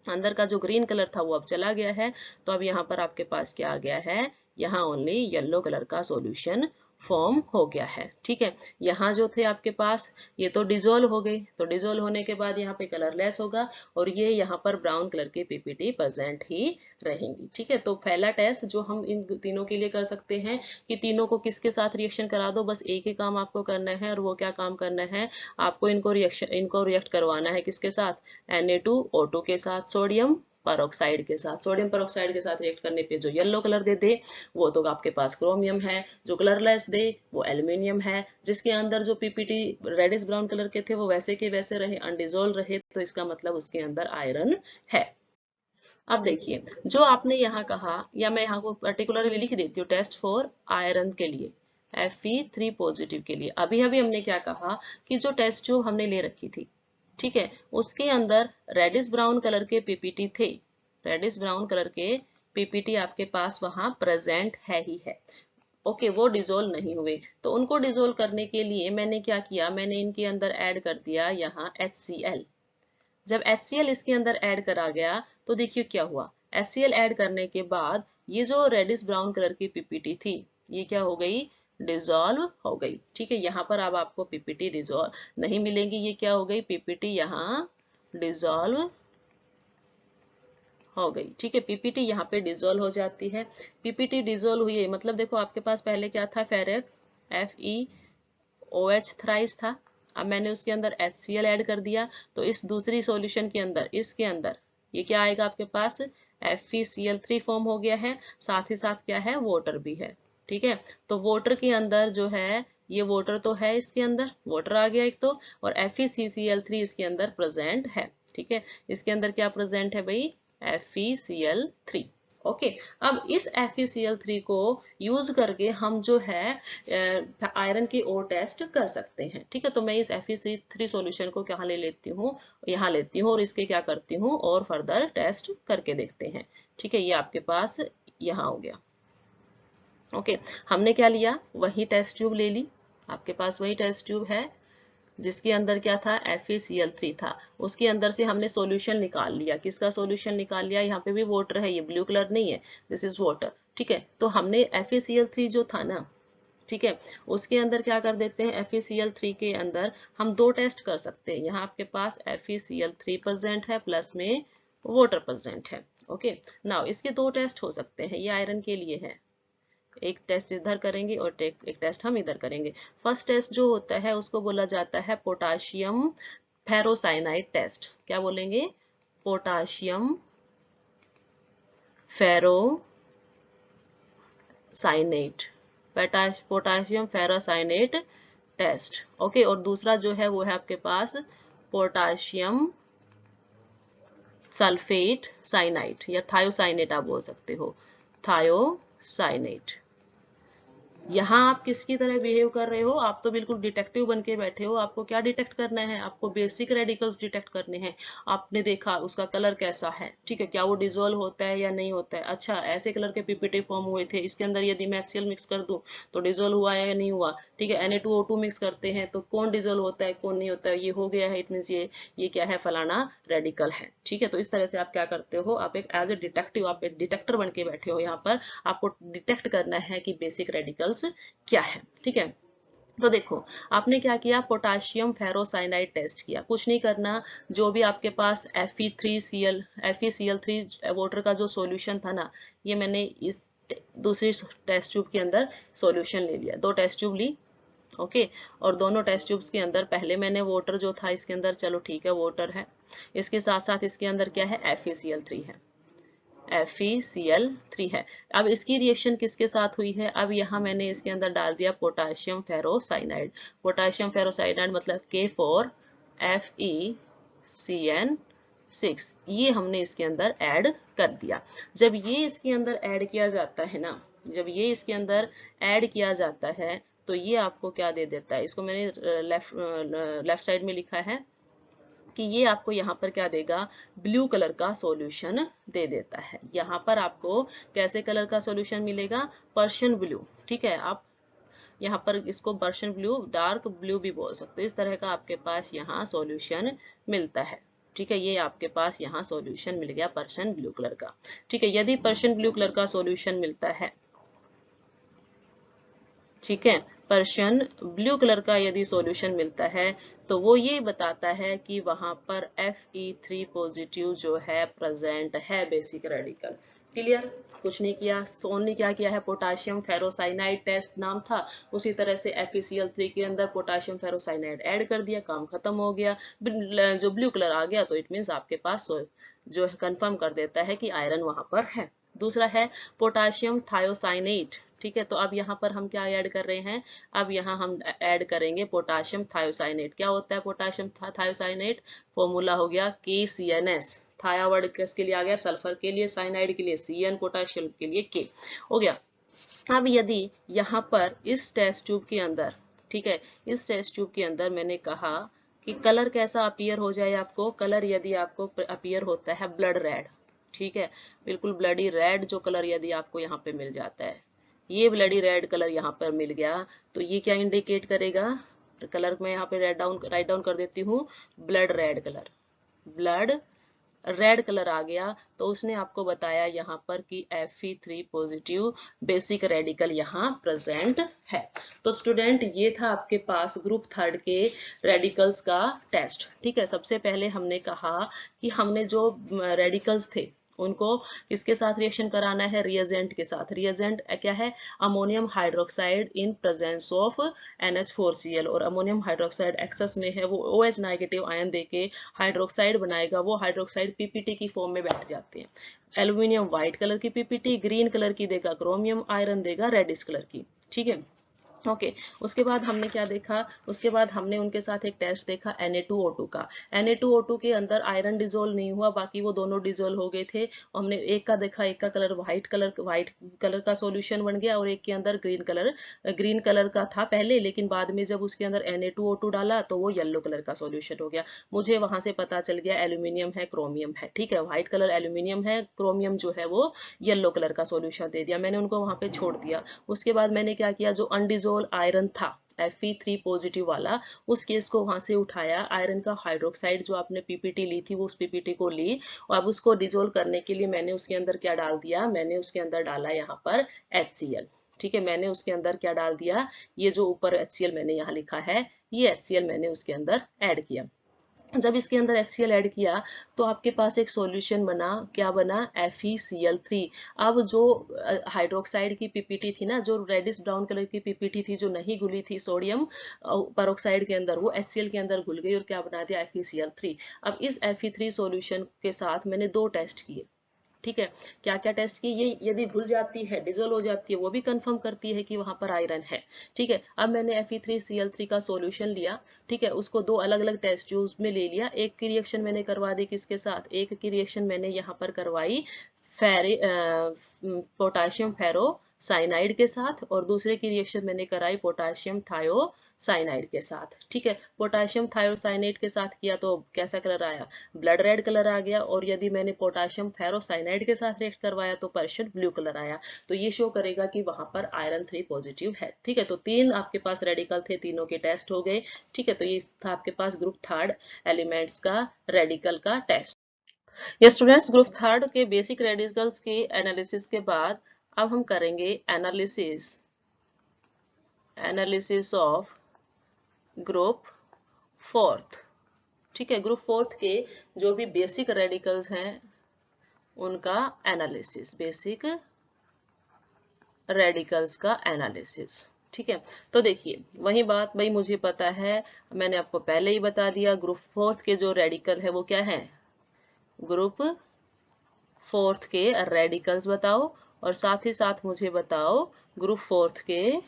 अंदर का जो ग्रीन कलर था वो अब चला गया है, तो अब यहाँ पर आपके पास क्या आ गया है, यहाँ ओनली येलो कलर का सॉल्यूशन फॉर्म हो गया है। ठीक है, यहाँ जो थे आपके पास ये तो डिजोल्व हो गई, तो डिजोल्व होने के बाद यहाँ पे कलरलेस होगा और ये यहाँ पर ब्राउन कलर की पीपीटी प्रेजेंट ही रहेंगी। ठीक है, तो पहला टेस्ट जो हम इन तीनों के लिए कर सकते हैं कि तीनों को किसके साथ रिएक्शन करा दो, बस एक ही काम आपको करना है, और वो क्या काम करना है, आपको इनको रिएक्ट करवाना है किसके साथ, Na2O2 के साथ, सोडियम पेरोक्साइड के साथ। सोडियम पेरोक्साइड के साथ रिएक्ट करने पे जो येलो कलर दे दे वो तो आपके पास क्रोमियम है, जो कलरलेस दे वो एल्यूमिनियम है, जिसके अंदर जो पीपीटी रेडिश ब्राउन कलर के थे वो वैसे के वैसे रहे, अनडिजोल्व रहे, तो इसका मतलब उसके अंदर आयरन है। अब देखिए जो आपने यहाँ कहा, या मैं यहाँ को पर्टिकुलरली लिख देती हूँ, टेस्ट फॉर आयरन के लिए, Fe3 पॉजिटिव के लिए, अभी अभी हमने क्या कहा कि जो टेस्ट जो हमने ले रखी थी, ठीक है, उसके अंदर रेडिश ब्राउन कलर के पीपीटी थे, रेडिश ब्राउन कलर के पीपीटी आपके पास वहां प्रेजेंट है ही है। ओके, वो डिजोल्व नहीं हुए, तो उनको डिजोल्व करने के लिए मैंने क्या किया, मैंने इनके अंदर ऐड कर दिया यहाँ HCl। जब HCl इसके अंदर ऐड करा गया तो देखिए क्या हुआ, HCl ऐड करने के बाद ये जो रेडिश ब्राउन कलर की पीपीटी थी ये क्या हो गई, डिजोल्व हो गई। ठीक है, यहाँ पर अब आपको पीपीटी डिजोल्व नहीं मिलेंगी, ये क्या हो गई, पीपीटी यहाँ डिजोल्व हो गई। ठीक है, पीपीटी यहाँ पे डिजोल्व हो जाती है। पीपीटी डिजोल्व हुई है मतलब देखो आपके पास पहले क्या था, फेरिक FeOH थ्राइस था, अब मैंने उसके अंदर HCl ऐड कर दिया, तो इस दूसरी सॉल्यूशन के अंदर, इसके अंदर ये क्या आएगा आपके पास, FeCl3 फॉर्म हो गया है, साथ ही साथ क्या है, वाटर भी है। ठीक है, तो वाटर के अंदर जो है, ये वाटर तो है, इसके अंदर वाटर आ गया एक तो, और FeCl3 इसके अंदर प्रेजेंट है। ठीक है, इसके अंदर क्या प्रेजेंट है भाई, FeCl3। ओके, अब इस FeCl3 को यूज करके हम जो है आयरन की और टेस्ट कर सकते हैं। ठीक है, तो मैं इस FeC3 सॉल्यूशन को कहाँ ले लेती हूँ, यहाँ लेती हूँ, और इसके क्या करती हूँ और फर्दर टेस्ट करके देखते हैं। ठीक है, ये आपके पास यहाँ हो गया। ओके, हमने क्या लिया, वही टेस्ट ट्यूब ले ली, आपके पास वही टेस्ट ट्यूब है जिसके अंदर क्या था, FeCl3 था, उसके अंदर से हमने सॉल्यूशन निकाल लिया। किसका सॉल्यूशन निकाल लिया, यहाँ पे भी वाटर है, ये ब्लू कलर नहीं है, दिस इज वाटर। ठीक है, तो हमने FeCl3 जो था ना, ठीक है, उसके अंदर क्या कर देते हैं, FeCl3 के अंदर हम दो टेस्ट कर सकते हैं। यहाँ आपके पास FeCl3 प्रेजेंट है, प्लस में वाटर प्रेजेंट है। ओके, नाउ इसके दो टेस्ट हो सकते हैं, ये आयरन के लिए है, एक टेस्ट इधर करेंगे और एक टेस्ट हम इधर करेंगे। फर्स्ट टेस्ट जो होता है उसको बोला जाता है पोटाशियम फेरोसाइनाइड टेस्ट। क्या बोलेंगे, potassium ferrocyanate, potassium ferrocyanate test. Okay, और दूसरा जो है वो है आपके पास पोटाशियम सल्फेट साइनाइड या थायोसाइनेट आप बोल सकते हो, थायोसाइनेट। यहाँ आप किसकी तरह बिहेव कर रहे हो, आप तो बिल्कुल डिटेक्टिव बन के बैठे हो। आपको क्या डिटेक्ट करना है, आपको बेसिक रेडिकल्स डिटेक्ट करने हैं। आपने देखा उसका कलर कैसा है, ठीक है, क्या वो डिजोल्व होता है या नहीं होता है। अच्छा, ऐसे कलर के पीपीटी फॉर्म हुए थे, इसके अंदर यदि मैं HCl मिक्स कर दूं तो डिजोल्व हुआ है या नहीं हुआ, ठीक है। Na2O2 मिक्स करते हैं तो कौन डिजोल्व होता है कौन नहीं होता है, ये हो गया है, इट मीन्स ये क्या है, फलाना रेडिकल है, ठीक है। तो इस तरह से आप क्या करते हो, आप एक एज ए डिटेक्टिव, आप एक डिटेक्टर बन के बैठे हो यहाँ पर। आपको डिटेक्ट करना है कि बेसिक रेडिकल्स क्या है, ठीक है। तो देखो आपने क्या किया, पोटाशियम फेरोसाइनाइड टेस्ट किया, कुछ नहीं करना। जो भी आपके पास FeCl3 वाटर का जो सॉल्यूशन था ना, ये मैंने इस दूसरी टेस्ट ट्यूब के अंदर सॉल्यूशन ले लिया, 2 टेस्ट ट्यूब ली। ओके, और दोनों टेस्ट ट्यूब्स के अंदर पहले मैंने वाटर जो था इसके अंदर, चलो ठीक है वाटर है, इसके साथ साथ इसके अंदर क्या है, FeCl3 है, FeCl3 है। अब इसकी रिएक्शन किसके साथ हुई है, अब यहाँ मैंने इसके अंदर डाल दिया पोटाशियम फेरोसाइनाइड। पोटाशियम फेरोसाइनाइड मतलब K4FeCN6, ये हमने इसके अंदर ऐड कर दिया। जब ये इसके अंदर ऐड किया जाता है ना, जब ये इसके अंदर ऐड किया जाता है तो ये आपको क्या दे देता है, इसको मैंने लेफ्ट साइड में लिखा है कि ये आपको यहाँ पर क्या देगा, ब्लू कलर का सॉल्यूशन दे देता है। यहाँ पर आपको कैसे कलर का सॉल्यूशन मिलेगा, पर्शियन ब्लू, ठीक है। आप यहाँ पर इसको पर्शियन ब्लू, डार्क ब्लू भी बोल सकते हो। इस तरह का आपके पास यहाँ सॉल्यूशन मिलता है, ठीक है। ये आपके पास यहाँ सॉल्यूशन मिल गया पर्शियन ब्लू कलर का, ठीक है। यदि पर्शियन ब्लू कलर का सॉल्यूशन मिलता है, ठीक है, पर्शियन ब्लू कलर का यदि सॉल्यूशन मिलता है तो वो ये बताता है कि वहां पर Fe3 पॉजिटिव जो है प्रेजेंट है, बेसिक रेडिकल। क्लियर, कुछ नहीं किया। सोन ने क्या किया है, पोटाशियम फेरोसाइनाइड टेस्ट नाम था, उसी तरह से FeCl3 के अंदर पोटाशियम फेरोसाइनाइड ऐड कर दिया, काम खत्म हो गया। जो ब्लू कलर आ गया तो इट मीन्स आपके पास जो है कंफर्म कर देता है कि आयरन वहां पर है। दूसरा है पोटाशियम थायोसाइनेट, ठीक है। तो अब यहाँ पर हम क्या ऐड कर रहे हैं, अब यहाँ हम ऐड करेंगे पोटाशियम थायोसाइनेट। क्या होता है पोटाशियम थायोसाइनेट, फॉर्मूला हो गया KCNS, थाया वर्ड किसके लिए आ गया, सल्फर के लिए, साइनाइड के लिए CN, पोटाशियम के लिए K हो गया। अब यदि यहाँ पर इस टेस्ट ट्यूब के अंदर, ठीक है, इस टेस्ट ट्यूब के अंदर मैंने कहा कि कलर कैसा अपीयर हो जाए आपको, कलर यदि आपको अपीयर होता है ब्लड रेड, ठीक है, बिल्कुल ब्लडी रेड जो कलर यदि आपको यहाँ पे मिल जाता है, ये ब्लडी रेड कलर यहाँ पर मिल गया, तो ये क्या इंडिकेट करेगा, कलर मैं यहाँ पे राइट डाउन कर देती हूँ, blood red colour, blood red colour आ गया, तो उसने आपको बताया यहाँ पर कि Fe3 पॉजिटिव बेसिक रेडिकल यहाँ प्रेजेंट है। तो स्टूडेंट ये था आपके पास ग्रुप 3 के रेडिकल्स का टेस्ट, ठीक है। सबसे पहले हमने कहा कि हमने जो रेडिकल्स थे उनको किसके साथ रिएक्शन कराना है, रिएजेंट के साथ। रिएजेंट क्या है, ammonium hydroxide in presence of NH4Cl, और अमोनियम हाइड्रोक्साइड एक्सेस में है, वो OH नेगेटिव आयन देके हाइड्रोक्साइड बनाएगा, वो हाइड्रोक्साइड PPT की फॉर्म में बैठ जाते हैं। एल्यूमिनियम व्हाइट कलर की PPT, ग्रीन कलर की देगा क्रोमियम, आयरन देगा रेडिश कलर की, ठीक है। ओके, उसके बाद हमने क्या देखा, उसके बाद हमने उनके साथ एक टेस्ट देखा Na2O2 का। Na2O2 के अंदर आयरन डिजोल्व नहीं हुआ, बाकी वो दोनों डिजोल्व हो गए थे। हमने एक का देखा, एक का कलर व्हाइट कलर का सॉल्यूशन बन गया, और एक के अंदर ग्रीन कलर का था पहले, लेकिन बाद में जब उसके अंदर Na2O2 डाला तो वो येलो कलर का सॉल्यूशन हो गया। मुझे वहां से पता चल गया एल्यूमिनियम है क्रोमियम है, ठीक है, व्हाइट कलर एल्यूमिनियम है, क्रोमियम जो है वो येलो कलर का सॉल्यूशन दे दिया, मैंने उनको वहां पे छोड़ दिया। उसके बाद मैंने क्या किया, जो अनडिजोल्व आयरन था Fe3 पॉजिटिव वाला, उस केस को वहां से उठाया, आयरन का हाइड्रोक्साइड जो आपने PPT ली थी वो उस PPT को ली, और अब उसको डिजोल्व करने के लिए मैंने उसके अंदर क्या डाल दिया, मैंने उसके अंदर डाला यहाँ पर HCl, ठीक है। मैंने उसके अंदर क्या डाल दिया, ये जो ऊपर HCl मैंने यहाँ लिखा है, ये HCl मैंने उसके अंदर ऐड किया। जब इसके अंदर HCl ऐड किया तो आपके पास एक सॉल्यूशन बना, क्या बना, FeCl3। अब जो हाइड्रोक्साइड की PPT थी ना, जो रेडिश ब्राउन कलर की PPT थी, जो नहीं घुली थी सोडियम पेरोक्साइड के अंदर, वो HCl के अंदर घुल गई और क्या बना दिया, FeCl3। अब इस Fe3 सॉल्यूशन के साथ मैंने 2 टेस्ट किए, ठीक है, क्या क्या टेस्ट की, ये यदि भूल जाती है, डिजोल्व हो जाती है, वो भी कंफर्म करती है कि वहां पर आयरन है। ठीक है, अब मैंने Fe3Cl3 का सॉल्यूशन लिया, ठीक है, उसको दो अलग अलग टेस्ट ट्यूब्स में ले लिया। एक की रिएक्शन मैंने करवा दी किसके साथ, एक की रिएक्शन मैंने यहाँ पर करवाई पोटाशियम फेरो साइनाइड के साथ, और दूसरे की रिएक्शन मैंने कराई पोटाशियम थायोसाइनाइड के साथ। ठीक है, पोटाशियम थायोसाइनाइड के साथ किया तो कैसा कलर आया, ब्लड रेड कलर आ गया, और यदि मैंने पोटाशियम फेरोसाइनाइड के साथ रिएक्ट करवाया तो पर्शियन ब्लू कलर आया। तो ये शो करेगा कि वहां पर आयरन 3 पॉजिटिव है। ठीक है, तो 3 आपके पास रेडिकल थे, तीनों के टेस्ट हो गए। ठीक है, तो ये था आपके पास ग्रुप थर्ड एलिमेंट्स का रेडिकल का टेस्ट। ये स्टूडेंट्स, ग्रुप थर्ड के बेसिक रेडिकल्स के एनालिसिस के बाद अब हम करेंगे एनालिसिस ऑफ ग्रुप फोर्थ। ठीक है, ग्रुप फोर्थ के जो भी बेसिक रेडिकल्स हैं उनका एनालिसिस, बेसिक रेडिकल्स का एनालिसिस। ठीक है, तो देखिए वही बात, भाई मुझे पता है, मैंने आपको पहले ही बता दिया, ग्रुप फोर्थ के जो रेडिकल है वो क्या है, ग्रुप फोर्थ के रेडिकल्स बताओ, और साथ ही साथ मुझे बताओ ग्रुप फोर्थ के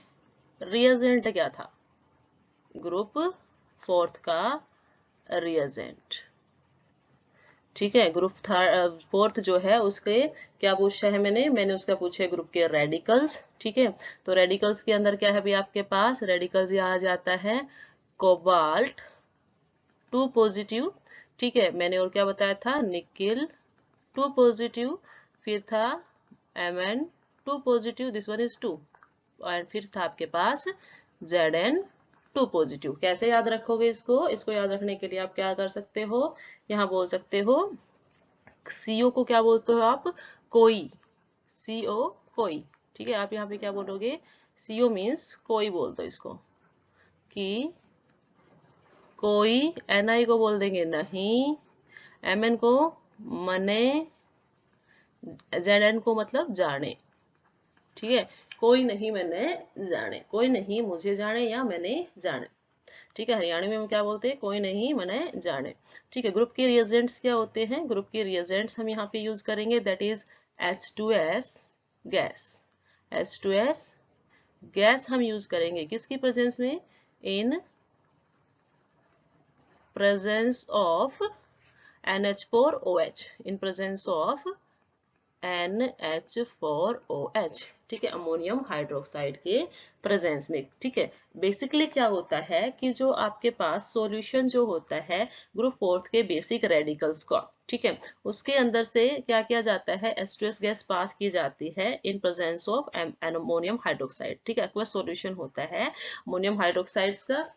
रिएजेंट क्या था, ग्रुप फोर्थ का रिएजेंट। ठीक है, ग्रुप फोर्थ जो है उसके क्या पूछा है मैंने उसका पूछा है ग्रुप के रेडिकल्स। ठीक है, तो रेडिकल्स के अंदर क्या है भी आपके पास, रेडिकल्स यहाँ आ जाता है कोबाल्ट 2 पॉजिटिव। ठीक है, मैंने और क्या बताया था, निकिल 2 पॉजिटिव, फिर था Mn 2 positive, this one is 2, और फिर था आपके पास Zn 2 पॉजिटिव। कैसे याद रखोगे इसको याद रखने के लिए आप क्या कर सकते हो, यहाँ बोल सकते हो CO को क्या बोलते हो आप, कोई, CO कोई। ठीक है, आप यहाँ पे क्या बोलोगे, CO मीन्स कोई बोल दो इसको, कि कोई, Ni को बोल देंगे नहीं, Mn को मने, Zn को मतलब जाने। ठीक है, कोई नहीं मैंने जाने, कोई नहीं मुझे जाने या मैंने जाने। ठीक है, हरियाणवी में हम क्या बोलते हैं, कोई नहीं मैंने जाने। ठीक है, ग्रुप के रिएजेंट्स क्या होते हैं, ग्रुप के रिएजेंट्स हम यहाँ पे यूज करेंगे, that is H2S gas. H2S gas हम यूज करेंगे किसकी प्रेजेंस में, in presence of NH4OH, in presence of NH4OH। ठीक है, अमोनियम हाइड्रोक्साइड के प्रेजेंस में। ठीक है, बेसिकली क्या होता है कि जो आपके पास सॉल्यूशन जो होता है ग्रुप फोर्थ के बेसिक रेडिकल्स का, ठीक है, उसके अंदर से क्या किया जाता है, H2S गैस पास की जाती है in presence of ammonium hydroxide. ठीक है, आपके पास सॉल्यूशन होता है अमोनियम हाइड्रोक्साइड्स का,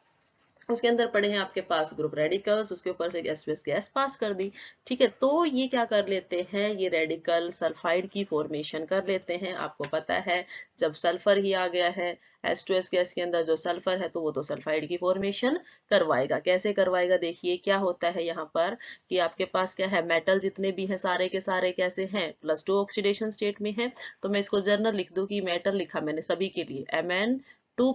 उसके अंदर पड़े हैं आपके पास ग्रुप रेडिकल्स, उसके ऊपर से H2S गैस पास कर दी। ठीक है, तो ये क्या कर लेते हैं, ये रेडिकल सल्फाइड की फॉर्मेशन कर लेते हैं। आपको पता है जब सल्फर ही आ गया है H2S गैस के अंदर, जो सल्फर है तो वो तो सल्फाइड की फॉर्मेशन करवाएगा। कैसे करवाएगा, देखिए क्या होता है यहाँ पर कि आपके पास क्या है, मेटल जितने भी हैं सारे के सारे कैसे हैं, +2 ऑक्सीडेशन स्टेट में है। तो मैं इसको जर्नल लिख दूं कि मेटल लिखा मैंने सभी के लिए, M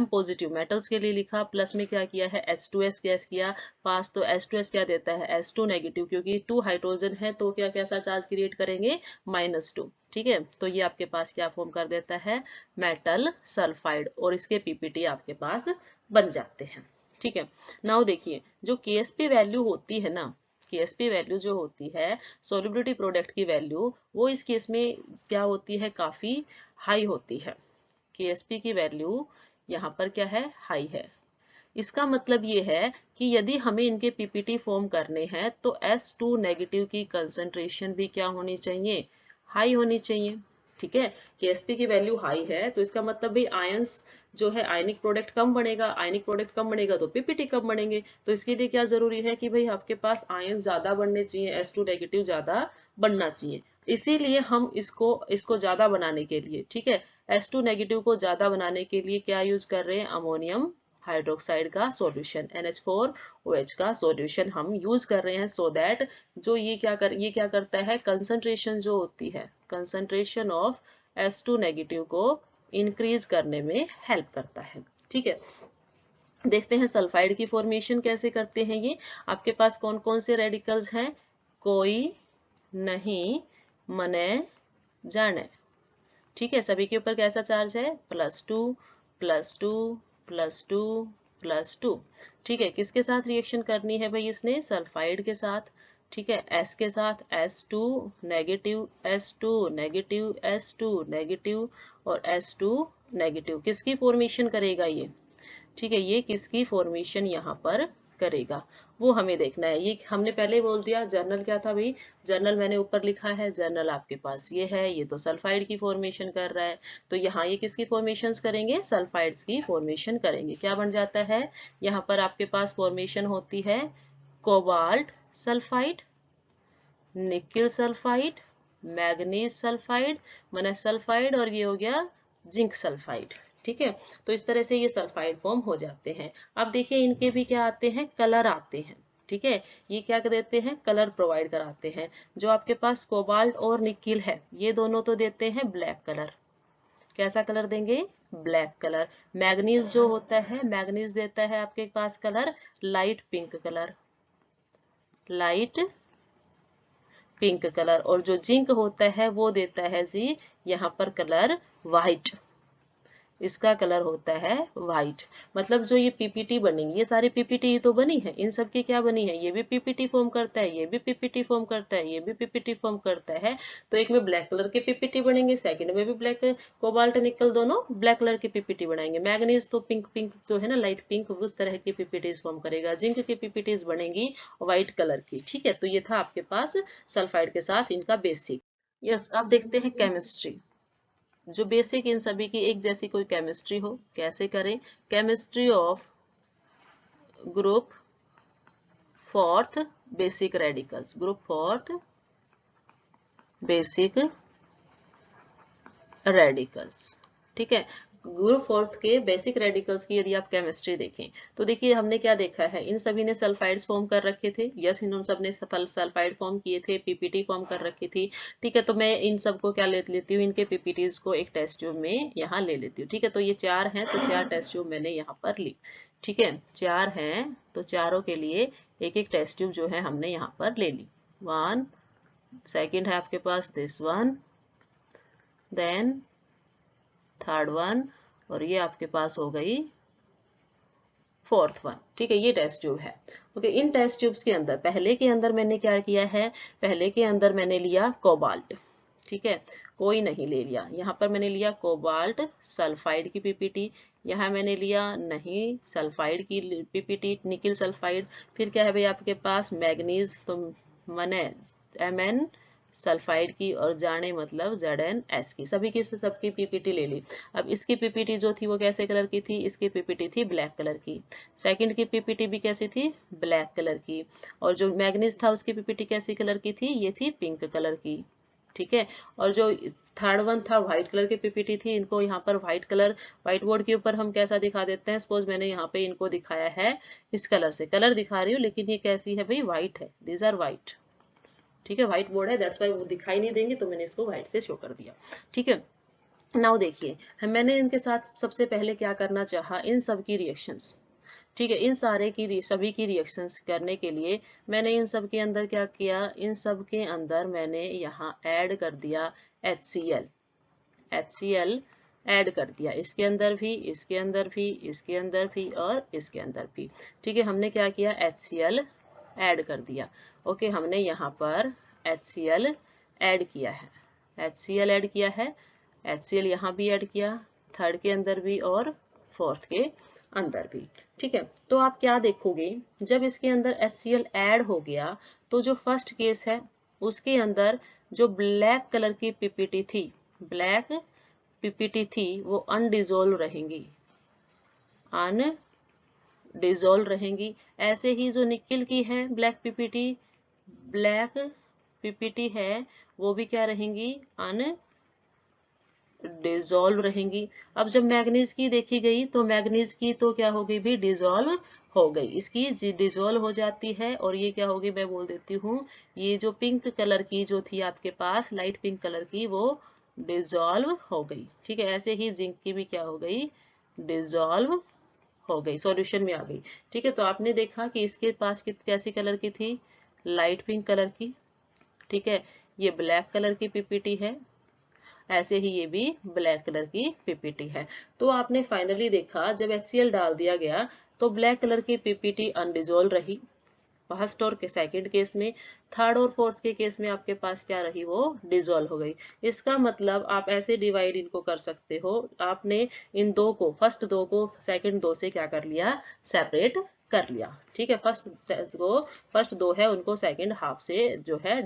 पॉजिटिव मेटल्स के लिए लिखा, प्लस में क्या किया है, H2S गैस किया पास, तो H2S क्या देता है, H2 नेगेटिव, क्योंकि 2 हाइड्रोजन है तो क्या कैसा चार्ज क्रिएट करेंगे, -2। ठीक है, तो ये आपके पास क्या फॉर्म कर देता है, मेटल सल्फाइड, और इसके PPT आपके पास बन जाते हैं। ठीक है, नाउ देखिए जो KSP वैल्यू होती है ना, KSP वैल्यू जो होती है सोल्युबिलिटी प्रोडक्ट की वैल्यू, वो इस केस में क्या होती है, काफी हाई होती है। KSP की वैल्यू यहाँ पर क्या है, हाई है। इसका मतलब ये है कि यदि हमें इनके PPT फॉर्म करने हैं तो S2 नेगेटिव की कंसंट्रेशन भी क्या होनी चाहिए, हाई होनी चाहिए। ठीक है, KSP की वैल्यू हाई है तो इसका मतलब भाई आयंस जो है, आयनिक प्रोडक्ट कम बनेगा, आयनिक प्रोडक्ट कम बनेगा तो PPT कम बनेंगे। तो इसके लिए क्या जरूरी है कि भाई आपके पास आयन ज्यादा बनने चाहिए, S2 नेगेटिव ज्यादा बनना चाहिए। इसीलिए हम इसको ज्यादा बनाने के लिए, ठीक है, S2 नेगेटिव को ज्यादा बनाने के लिए क्या यूज कर रहे हैं, अमोनियम हाइड्रोक्साइड का सॉल्यूशन, NH4OH का सॉल्यूशन हम यूज कर रहे हैं, सो दैट जो ये क्या करता है, कंसंट्रेशन जो होती है, कंसंट्रेशन ऑफ S2 नेगेटिव को इंक्रीज करने में हेल्प करता है। ठीक है, देखते हैं सल्फाइड की फॉर्मेशन कैसे करते हैं। ये आपके पास कौन कौन से रेडिकल्स हैं, कोई नहीं मने जाने। ठीक है, सभी के ऊपर कैसा चार्ज है, +2 +2 +2 +2। ठीक है, किसके साथ रिएक्शन करनी है भाई, इसने सल्फाइड के साथ। ठीक है, S के साथ S2 negative, S2 negative, S2 negative और S2 नेगेटिव। किसकी फॉर्मेशन करेगा ये, ठीक है, ये किसकी फॉर्मेशन यहाँ पर करेगा वो हमें देखना है। ये हमने पहले बोल दिया, जर्नल क्या था भाई, जर्नल मैंने ऊपर लिखा है, जर्नल आपके पास ये है, ये तो सल्फाइड की फॉर्मेशन कर रहा है, तो यहाँ ये किसकी फॉर्मेशन करेंगे, सल्फाइड्स की फॉर्मेशन करेंगे। क्या बन जाता है, यहाँ पर आपके पास फॉर्मेशन होती है cobalt sulphide, nickel sulphide, manganese sulphide, माने सल्फाइड, और ये हो गया जिंक सल्फाइड। ठीक है, तो इस तरह से ये सल्फाइड फॉर्म हो जाते हैं। अब देखिए इनके भी क्या आते हैं, कलर आते हैं। ठीक है, ये क्या देते हैं, कलर प्रोवाइड कराते हैं। जो आपके पास कोबाल्ट और निकिल है, ये दोनों तो देते हैं ब्लैक कलर। कैसा कलर देंगे, ब्लैक कलर। मैग्नीज जो होता है, मैग्नीज देता है आपके पास colour light pink colour, light pink colour. और जो जिंक होता है वो देता है जी यहाँ पर कलर व्हाइट, इसका कलर होता है व्हाइट। मतलब जो ये पीपीटी बनेंगी, ये सारी पीपीटी ही तो बनी है, इन सब की क्या बनी है, ये भी पीपीटी फॉर्म करता है, ये भी पीपीटी फॉर्म करता है, ये भी पीपीटी फॉर्म करता है। तो एक में ब्लैक कलर के पीपीटी बनेंगे, सेकंड में भी ब्लैक, कोबाल्ट निकल दोनों ब्लैक कलर की पीपीटी बनाएंगे। मैग्नीज तो पिंक पिंक जो है ना, लाइट पिंक, उस तरह की पीपीटीज फॉर्म करेगा। जिंक की पीपीटीज बनेंगी व्हाइट कलर की। ठीक है, तो ये था आपके पास सल्फाइड के साथ इनका बेसिक। यस, अब देखते हैं केमिस्ट्री। जो बेसिक इन सभी की एक जैसी कोई केमिस्ट्री हो, कैसे करें, chemistry of group fourth basic radicals, group fourth basic radicals. ठीक है, ग्रुप फोर्थ के बेसिक रेडिकल्स की यदि आप केमिस्ट्री देखें तो देखिए हमने क्या देखा है, इन सभी ने सल्फाइड्स फॉर्म कर रखे थे। यस, इन सब ने सल्फाइड फॉर्म किए थे, पीपीटी फॉर्म कर रखी थी। ठीक है, तो मैं इन सबको क्या ले लेती हूँ, इनके पीपीटीज को एक टेस्ट ट्यूब में यहाँ ले लेती हूँ। ठीक है, तो ये 4 हैं, तो 4 टेस्ट ट्यूब मैंने यहाँ पर ली। ठीक है, 4 हैं तो चारों के लिए एक एक टेस्ट ट्यूब जो है हमने यहाँ पर ले ली। 1, सेकेंड है आपके पास this one, then third one, और ये आपके पास हो गई फोर्थ वन। ठीक है, ये टेस्ट ट्यूब है। ओके, इन टेस्ट ट्यूब्स के अंदर पहले के अंदर मैंने क्या किया है, पहले के अंदर मैंने लिया कोबाल्ट। ठीक है, कोई नहीं ले लिया, यहाँ पर मैंने लिया कोबाल्ट सल्फाइड की पीपीटी, यहाँ मैंने लिया नहीं सल्फाइड की पीपीटी, निकिल सल्फाइड। फिर क्या है भाई आपके पास मैग्नीज, तो मैंने Mn सल्फाइड की, और जाने मतलब ZnS की, सभी की सबकी पीपीटी ले ली। अब इसकी पीपीटी जो थी वो कैसे कलर की थी, इसकी पीपीटी थी ब्लैक कलर की। सेकंड की पीपीटी भी कैसी थी, ब्लैक कलर की। और जो मैग्नीज था उसकी पीपीटी कैसी कलर की थी, ये थी पिंक कलर की। ठीक है, और जो थर्ड वन था व्हाइट कलर की पीपीटी थी, इनको यहाँ पर व्हाइट कलर, व्हाइट बोर्ड के ऊपर हम कैसा दिखा देते हैं, सपोज मैंने यहाँ पे इनको दिखाया है इस कलर से, कलर दिखा रही हूँ लेकिन ये कैसी है भाई, व्हाइट है, दीज आर व्हाइट। ठीक है, व्हाइट बोर्ड है, दैट्स वाई वो दिखाई नहीं देंगे, तो मैंने इसको व्हाइट से शो कर दिया। ठीक है, नाउ देखिए मैंने इनके साथ सबसे पहले क्या करना चाहा, इन सब की रिएक्शंस। ठीक है, इन सारे की सभी की रिएक्शंस करने के लिए मैंने इन सब के अंदर क्या किया, इन सब के अंदर मैंने यहाँ ऐड कर दिया HCl, HCl ऐड कर दिया, इसके अंदर भी, इसके अंदर भी, इसके अंदर भी और इसके अंदर भी। ठीक है, हमने क्या किया, HCl ऐड कर दिया। ओके, हमने यहाँ पर HCl ऐड किया है, HCl ऐड किया है, HCl यहाँ भी ऐड किया, थर्ड के अंदर भी और फोर्थ के अंदर भी। ठीक है, तो आप क्या देखोगे, जब इसके अंदर HCl ऐड हो गया तो जो फर्स्ट केस है उसके अंदर जो ब्लैक कलर की पीपीटी थी, ब्लैक पीपीटी थी, वो अनडिजोल्व रहेंगी, अनडिजोल्व रहेंगी। ऐसे ही जो निकिल की है ब्लैक पीपीटी, ब्लैक पीपीटी है, वो भी क्या रहेंगी, डिजोल्व रहेंगी। अब जब मैग्नीज की देखी गई तो मैग्नीज की तो क्या हो गई भी, डिजोल्व हो गई, इसकी डिजोल्व हो जाती है, और ये क्या होगी मैं बोल देती हूँ, ये जो पिंक कलर की जो थी आपके पास, लाइट पिंक कलर की, वो डिजोल्व हो गई। ठीक है, ऐसे ही जिंक की भी क्या हो गई, डिजोल्व हो गई, सॉल्यूशन में आ गई। ठीक है, तो आपने देखा कि इसके पास कैसी कलर की थी, लाइट पिंक कलर की। ठीक है, ये ब्लैक कलर की पीपीटी है, ऐसे ही ये भी ब्लैक कलर की पीपीटी है। तो आपने फाइनली देखा जब HCl डाल दिया गया तो ब्लैक कलर की पीपीटी अनडिजोल्व रही फर्स्ट और सेकंड केस में, थर्ड और फोर्थ के केस में आपके पास क्या रही, वो डिजोल्व हो गई। इसका मतलब आप ऐसे डिवाइड इनको कर सकते हो, आपने इन दो को, फर्स्ट दो को सेकंड दो से क्या कर लिया, सेपरेट कर लिया। ठीक है, फर्स्ट दो है उनको सेकंड हाफ से जो है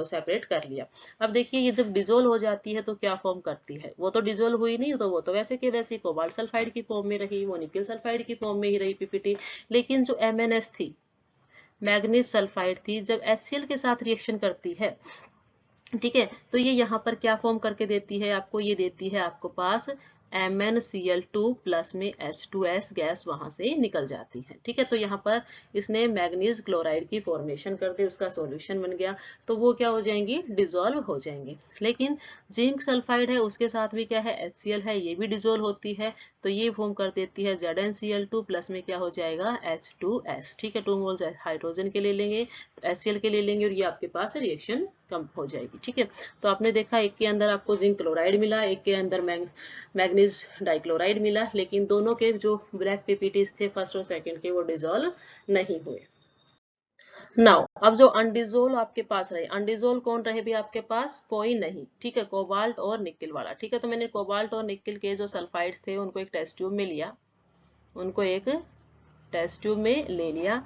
सेपरेट कर लिया। अब देखिए ये जब डिजोल्व हो जाती है तो क्या फॉर्म करती है, वो तो डिजोल्व हुई नहीं, तो वो तो वैसे के वैसे कोबाल्ट सल्फाइड की फॉर्म में रही, वो निकल सल्फाइड की फॉर्म में ही रही पीपीटी। लेकिन जो MnS थी, मैग्नीज सल्फाइड थी, जब HCl के साथ रिएक्शन करती है, ठीक है, तो ये यहाँ पर क्या फॉर्म करके देती है आपको, ये देती है आपको पास MnCl2 प्लस में H2S गैस वहां से निकल जाती है। ठीक है, तो यहाँ पर इसने मैग्नीज क्लोराइड की फॉर्मेशन कर दी, उसका सॉल्यूशन बन गया, तो वो क्या हो जाएंगी, डिजोल्व हो जाएंगी। लेकिन जिंक सल्फाइड है उसके साथ भी क्या है, HCl है, ये भी डिजोल्व होती है, तो ये फॉर्म कर देती है ZnCl2 प्लस में क्या हो जाएगा, H2S। ठीक है, 2 मोल्स हाइड्रोजन के ले लेंगे, HCl के ले लेंगे, और ये आपके पास रिएक्शन कम हो जाएगी। ठीक है, तो आपने देखा एक के अंदर आपको जिंक क्लोराइड मिला, एक के अंदर मैग्नीज डाइक्लोराइड मिला, लेकिन दोनों के जो ब्लैक पीपीटीज थे फर्स्ट और सेकंड के, वो डिजोल्व नहीं हुए। नाउ अब जो अनडिजोल्व आपके पास रहे, अनडिजोल्व कौन रहे भी आपके पास, कोई नहीं। ठीक है, कोबाल्ट और निकिल वाला। ठीक है, तो मैंने कोबाल्ट और निकिल के जो सल्फाइड्स थे उनको एक टेस्ट ट्यूब में लिया, उनको एक टेस्ट ट्यूब में ले लिया।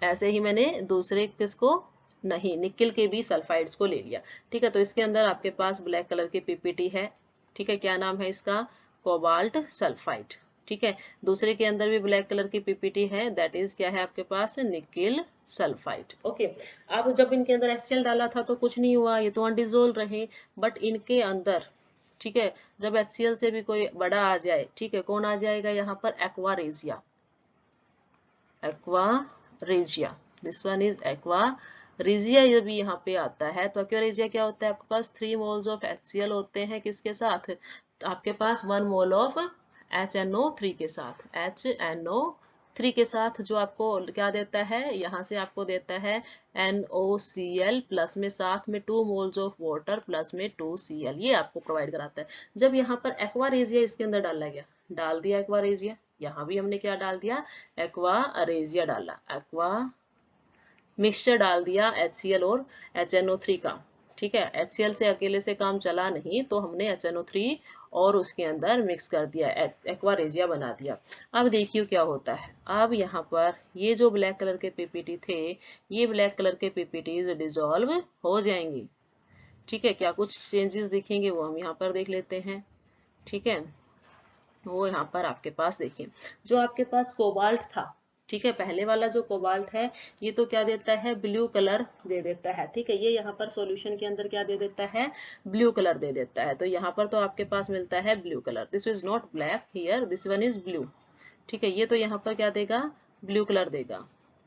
ऐसे ही मैंने दूसरे किसको, नहीं, निकिल के भी सल्फाइड्स को ले लिया। ठीक है, तो इसके अंदर आपके पास ब्लैक कलर की पीपीटी है। ठीक है, क्या नाम है इसका, कोबाल्ट सल्फाइड। ठीक है, दूसरे के अंदर भी ब्लैक कलर की पीपीटी है, दैट इज क्या है आपके पास, निकिल सल्फाइड। ओके, अब जब इनके अंदर HCl डाला था तो कुछ नहीं हुआ, ये तो अनडिजोल्व रहे, बट इनके अंदर, ठीक है, जब HCl से भी कोई बड़ा आ जाए, ठीक है, कौन आ जाएगा यहाँ पर, aqua regia, aqua regia, this one is aqua regia. जब यहाँ पे आता है तो एक्वा रेजिया क्या होता है, आपके पास 3 मोल्स ऑफ HCl होते हैं, किसके साथ, आपके पास 1 मोल ऑफ HNO3 के साथ, HNO3 के साथ, जो आपको क्या देता है, यहाँ से आपको देता है NOCl प्लस में साथ में 2 मोल्स ऑफ वाटर प्लस में 2Cl, ये आपको प्रोवाइड कराता है। जब यहाँ पर एक्वा रेजिया इसके अंदर डाला गया, डाल दिया एक्वा रेजिया, यहाँ भी हमने क्या डाल दिया, एक्वा रेजिया डाला, एक्वा मिक्सचर डाल दिया HCl और HNO3 का। ठीक है, HCl से अकेले से काम चला नहीं, तो हमने HNO3 और उसके अंदर मिक्स कर दिया, एक्वा रेजिया बना दिया। अब देखिए क्या होता है, अब यहाँ पर ये जो ब्लैक कलर के पीपीटी थे, ये ब्लैक कलर के पीपीटीज डिजोल्व हो जाएंगी। ठीक है, क्या कुछ चेंजेस दिखेंगे वो हम यहाँ पर देख लेते हैं। ठीक है, वो यहाँ पर आपके पास देखिए, जो आपके पास कोबाल्ट था, ठीक है, पहले वाला जो कोबाल्ट है, ये तो क्या देता है, ब्लू कलर दे देता है। ठीक है, ये यहाँ पर सॉल्यूशन के अंदर क्या दे देता है, ब्लू कलर दे देता है, तो यहाँ पर तो आपके पास मिलता है blue colour, this is not black here, this one is blue. ठीक है, ये तो यहाँ पर क्या देगा, ब्लू कलर देगा,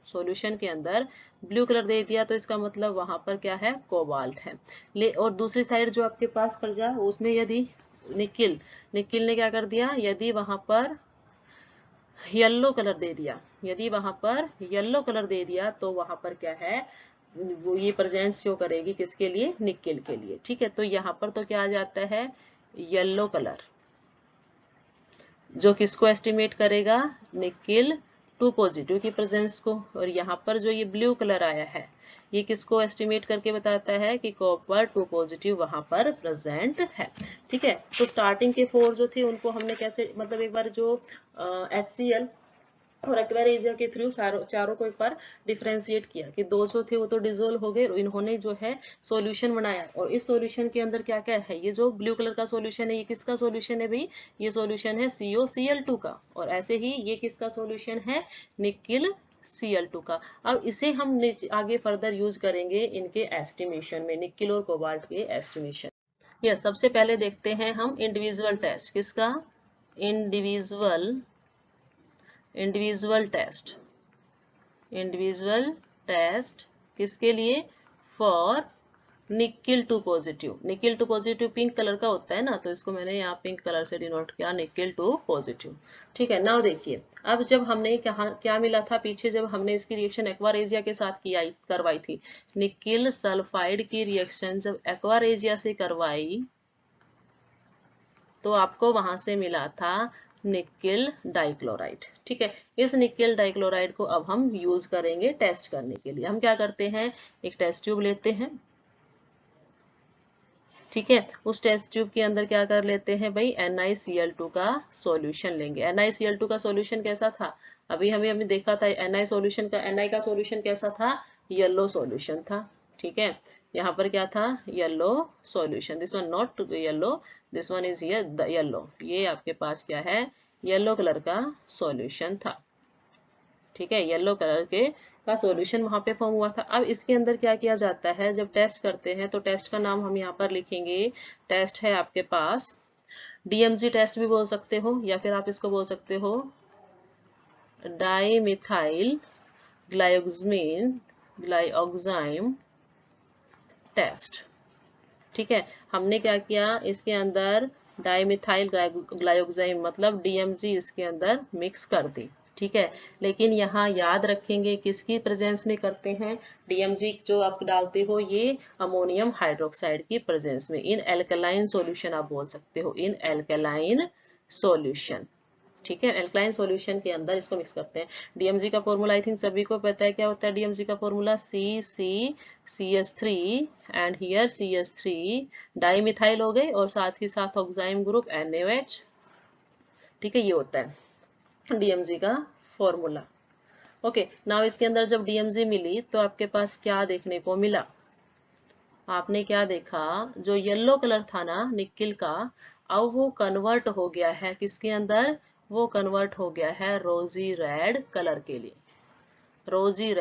सॉल्यूशन के अंदर ब्लू कलर दे दिया, तो इसका मतलब वहां पर क्या है, कोबाल्ट है। और दूसरी साइड जो आपके पास पर जा, उसने यदि निकिल ने क्या कर दिया, यदि वहां पर येलो कलर दे दिया, यदि वहां पर येलो कलर दे दिया, तो वहां पर क्या है, वो ये प्रेजेंस शो करेगी किसके लिए, निकिल के लिए। ठीक है, तो यहाँ पर तो क्या आ जाता है, येलो कलर, जो किसको एस्टिमेट करेगा, निकिल 2 पॉजिटिव की प्रेजेंस को। और यहाँ पर जो ये ब्लू कलर आया है, ये किसको एस्टिमेट करके बताता है कि कॉपर 2 पॉजिटिव वहां पर प्रेजेंट है। ठीक है, तो स्टार्टिंग के 4 जो थे उनको हमने कैसे, मतलब एक बार जो HCl और एक्वा रेजिया के थ्रू चारों को एक बार डिफरेंशिएट किया, कि दो जो थे वो तो डिजोल्व हो गए, और इन्होंने जो है सॉल्यूशन बनाया, और इस सॉल्यूशन के अंदर क्या क्या है, ये जो ब्लू कलर का सॉल्यूशन है, ये किसका सॉल्यूशन है भाई, ये सॉल्यूशन है COCl2 का, और ऐसे ही ये किसका सॉल्यूशन है, निकिल Cl2 का। अब इसे हम आगे फर्दर यूज करेंगे इनके एस्टिमेशन में, निकिल और कोबाल्ट के एस्टिमेशन। यस, सबसे पहले देखते हैं हम इंडिविजुअल टेस्ट, किसका, इंडिविजुअल टेस्ट किसके लिए, for nickel 2 positive, nickel 2 positive pink colour का होता है ना, तो इसको मैंने यहाँ पिंक कलर से डिनोट किया, निकिल 2 पॉजिटिव। ठीक है, नाउ देखिए, अब जब हमने क्या मिला था पीछे, जब हमने इसकी रिएक्शन एक्वारेजिया के साथ करवाई थी, निकिल सल्फाइड की रिएक्शन जब एक्वारेजिया से करवाई तो आपको वहां से मिला था निकिल डाइक्लोराइड। ठीक है, इस निकिल डाइक्लोराइड को अब हम यूज करेंगे टेस्ट करने के लिए। हम क्या करते हैं, एक टेस्ट ट्यूब लेते हैं। ठीक है, उस टेस्ट ट्यूब के अंदर क्या कर लेते हैं भाई, NiCl2 का सॉल्यूशन लेंगे। NiCl2 का सॉल्यूशन कैसा था, अभी हमें देखा था Ni सॉल्यूशन का, Ni का सॉल्यूशन कैसा था, येलो सॉल्यूशन था। ठीक है, यहाँ पर क्या था, yellow solution, this one not yellow, this one is yellow, ये आपके पास क्या है, येलो कलर का सॉल्यूशन था। ठीक है, येलो कलर के का सॉल्यूशन वहां पे फॉर्म हुआ था। अब इसके अंदर क्या किया जाता है, जब टेस्ट करते हैं तो टेस्ट का नाम हम यहाँ पर लिखेंगे, टेस्ट है आपके पास DMG टेस्ट भी बोल सकते हो, या फिर आप इसको बोल सकते हो डाइमिथाइल ग्लाइऑक्साइम टेस्ट। ठीक है, हमने क्या किया, इसके अंदर डाइमिथाइल ग्लाइऑक्साइम मतलब DMG इसके अंदर मिक्स कर दी। ठीक है, लेकिन यहाँ याद रखेंगे किसकी प्रेजेंस में करते हैं, DMG जो आप डालते हो ये अमोनियम हाइड्रोक्साइड की प्रेजेंस में, इन एल्कलाइन सॉल्यूशन आप बोल सकते हो, इन एल्कलाइन सॉल्यूशन। ठीक है, एल्कलाइन सॉल्यूशन के अंदर इसको मिक्स करते हैं। DMG का फॉर्मूला आई थिंक सभी को पता है, क्या होता है DMG का formula, CCCH3 and here CH3 dimethyl हो गए और साथ ही साथ ऑक्साइम ग्रुप NaOH। ठीक है, ये होता है DMG का फॉर्मूला। ओके, नाउ इसके अंदर जब DMG मिली तो आपके पास क्या देखने को मिला, आपने क्या देखा, जो येलो कलर था ना निकिल का, अब वो कन्वर्ट हो गया है किसके अंदर, वो कन्वर्ट हो गया है रोजी रेड कलर के लिए, रोजी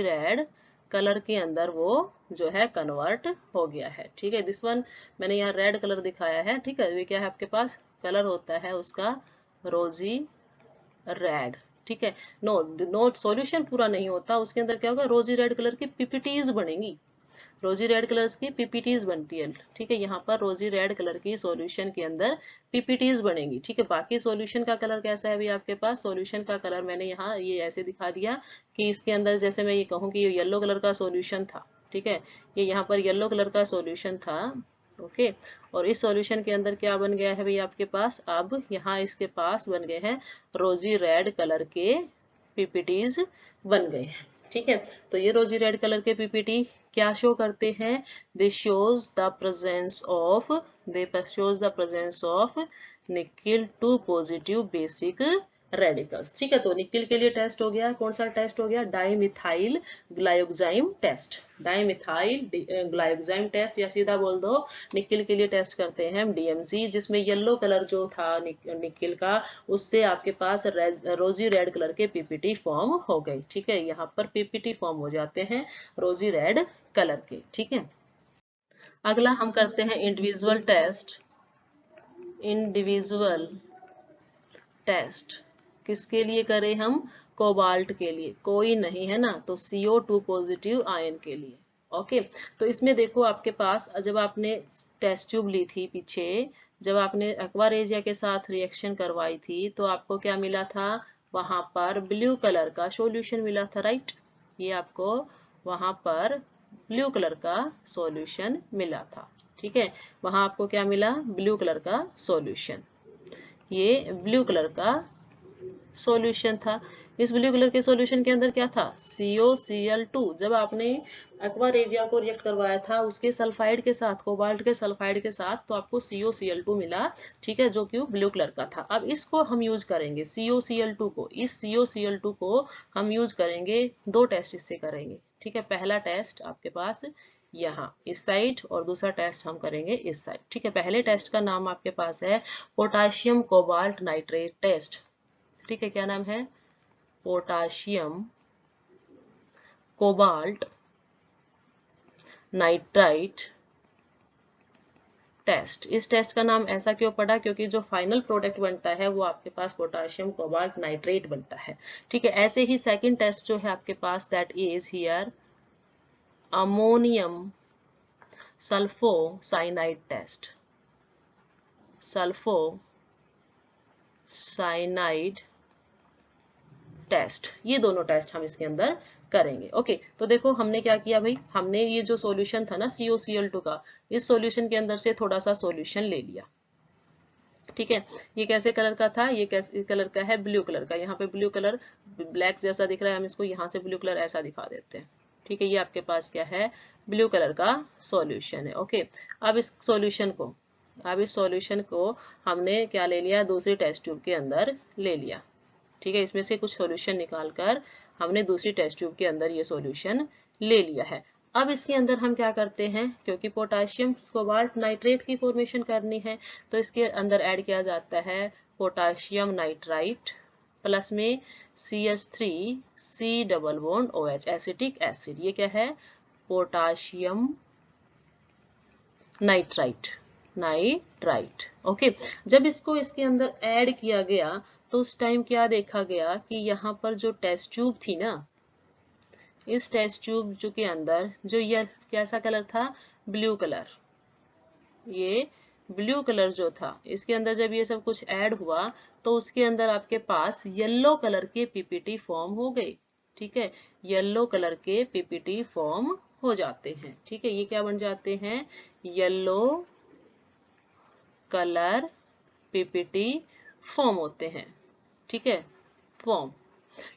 रेड कलर के अंदर वो जो है कन्वर्ट हो गया है। ठीक है, दिस वन मैंने यहाँ रेड कलर दिखाया है। ठीक है, ये क्या है आपके पास, कलर होता है उसका रोजी रेड। ठीक है, नो सॉल्यूशन पूरा नहीं होता, उसके अंदर क्या होगा, रोजी रेड कलर की पीपीटीज बनेंगी, रोजी रेड कलर्स की पीपीटीज बनती है। ठीक है, यहाँ पर रोजी रेड कलर की सॉल्यूशन के अंदर पीपीटीज बनेंगी। ठीक है, बाकी सॉल्यूशन का कलर कैसा है अभी आपके पास, सॉल्यूशन का कलर मैंने यहाँ ये ऐसे दिखा दिया कि इसके अंदर जैसे मैं ये कहूँ कि ये येलो कलर का सॉल्यूशन था। ठीक है, ये यहाँ पर येलो कलर का सॉल्यूशन था। ओके, और इस सॉल्यूशन के अंदर क्या बन गया है भाई आपके पास, अब यहाँ इसके पास बन गए हैं रोजी रेड कलर के पीपीटीज बन गए हैं। ठीक है, तो ये रोजी रेड कलर के पीपीटी क्या शो करते हैं, they shows the presence of nickel 2 positive basic radicals. ठीक है, तो निकिल के लिए टेस्ट हो गया, कौन सा टेस्ट हो गया, डाइमिथाइल ग्लाइऑक्साइम टेस्ट, डाइमिथाइल ग्लाइऑक्साइम टेस्ट, या सीधा बोल दो निकिल के लिए टेस्ट करते हैं DMG, जिसमें येलो कलर जो था निकिल का, उससे आपके पास रोजी रेड कलर के पीपीटी फॉर्म हो गए। ठीक है, यहाँ पर पीपीटी फॉर्म हो जाते हैं रोजी रेड कलर के। ठीक है, अगला हम करते हैं इंडिविजुअल टेस्ट। किसके लिए करें हम, कोबाल्ट के लिए, कोई नहीं है ना, तो CO2 पॉजिटिव आयन के लिए। ओके, तो इसमें देखो आपके पास जब आपने टेस्ट ट्यूब ली थी पीछे, जब आपने एक्वारेजिया के साथ रिएक्शन करवाई थी तो आपको क्या मिला था, वहां पर ब्लू कलर का सॉल्यूशन मिला था, राइट, ये आपको वहां पर ब्लू कलर का सॉल्यूशन मिला था। ठीक है, वहां आपको क्या मिला, ब्लू कलर का सॉल्यूशन, ये ब्लू कलर का सॉल्यूशन था। इस ब्लू कलर के सॉल्यूशन के अंदर क्या था, COCl2, जब आपने एक्वारेजिया को रिएक्ट करवाया था उसके सल्फाइड के साथ, कोबाल्ट के सल्फाइड के साथ, तो आपको COCl2 मिला। ठीक है, जो कि ब्लू कलर का था। अब इसको हम यूज करेंगे COCl2 को, इस COCl2 को हम यूज करेंगे, दो टेस्ट इससे करेंगे। ठीक है, पहला टेस्ट आपके पास यहाँ इस साइड और दूसरा टेस्ट हम करेंगे इस साइड। ठीक है, पहले टेस्ट का नाम आपके पास है पोटाशियम कोबाल्ट नाइट्रेट टेस्ट। ठीक है, क्या नाम है, पोटाशियम कोबाल्ट नाइट्राइट टेस्ट। इस टेस्ट का नाम ऐसा क्यों पड़ा, क्योंकि जो फाइनल प्रोडक्ट बनता है वो आपके पास पोटाशियम कोबाल्ट नाइट्रेट बनता है। ठीक है, ऐसे ही सेकंड टेस्ट जो है आपके पास, that is here ammonium sulpho cyanide test, sulpho cyanide test, ये दोनों टेस्ट हम इसके अंदर करेंगे। ओके, तो देखो हमने क्या किया भाई, हमने ये जो सॉल्यूशन था ना COCl2 का, इस सॉल्यूशन के अंदर से थोड़ा सा सॉल्यूशन ले लिया। ठीक है, ये कैसे कलर का था, ये कैसे कलर का है, ब्लू कलर का। यहाँ पे ब्लू कलर ब्लैक जैसा दिख रहा है, हम इसको यहाँ से ब्लू कलर ऐसा दिखा देते हैं। ठीक है, ये आपके पास क्या है, ब्लू कलर का सॉल्यूशन है। ओके, अब इस सॉल्यूशन को हमने क्या ले लिया, दूसरी टेस्ट ट्यूब के अंदर ले लिया। ठीक है, इसमें से कुछ सॉल्यूशन निकालकर हमने दूसरी टेस्ट ट्यूब के अंदर ये सॉल्यूशन ले लिया है। अब इसके अंदर हम क्या करते हैं, क्योंकि पोटाशियम कोबाल्ट नाइट्रेट की फॉर्मेशन करनी है, तो इसके अंदर ऐड किया जाता है पोटाशियम नाइट्राइट प्लस में CH3C double bond OH acetic acid. ये क्या है, पोटाशियम नाइट्राइट। ओके, जब इसको इसके अंदर ऐड किया गया तो उस टाइम क्या देखा गया कि यहाँ पर जो टेस्ट ट्यूब थी ना, इस टेस्ट ट्यूब जो के अंदर जो ये कैसा कलर था, ब्लू कलर, ये ब्लू कलर जो था, इसके अंदर जब ये सब कुछ ऐड हुआ तो उसके अंदर आपके पास येलो कलर के PPT फॉर्म हो गए। ठीक है, येलो कलर के PPT फॉर्म हो जाते हैं। ठीक है, ये क्या बन जाते हैं, येलो कलर PPT फॉर्म होते हैं। ठीक है, फॉर्म।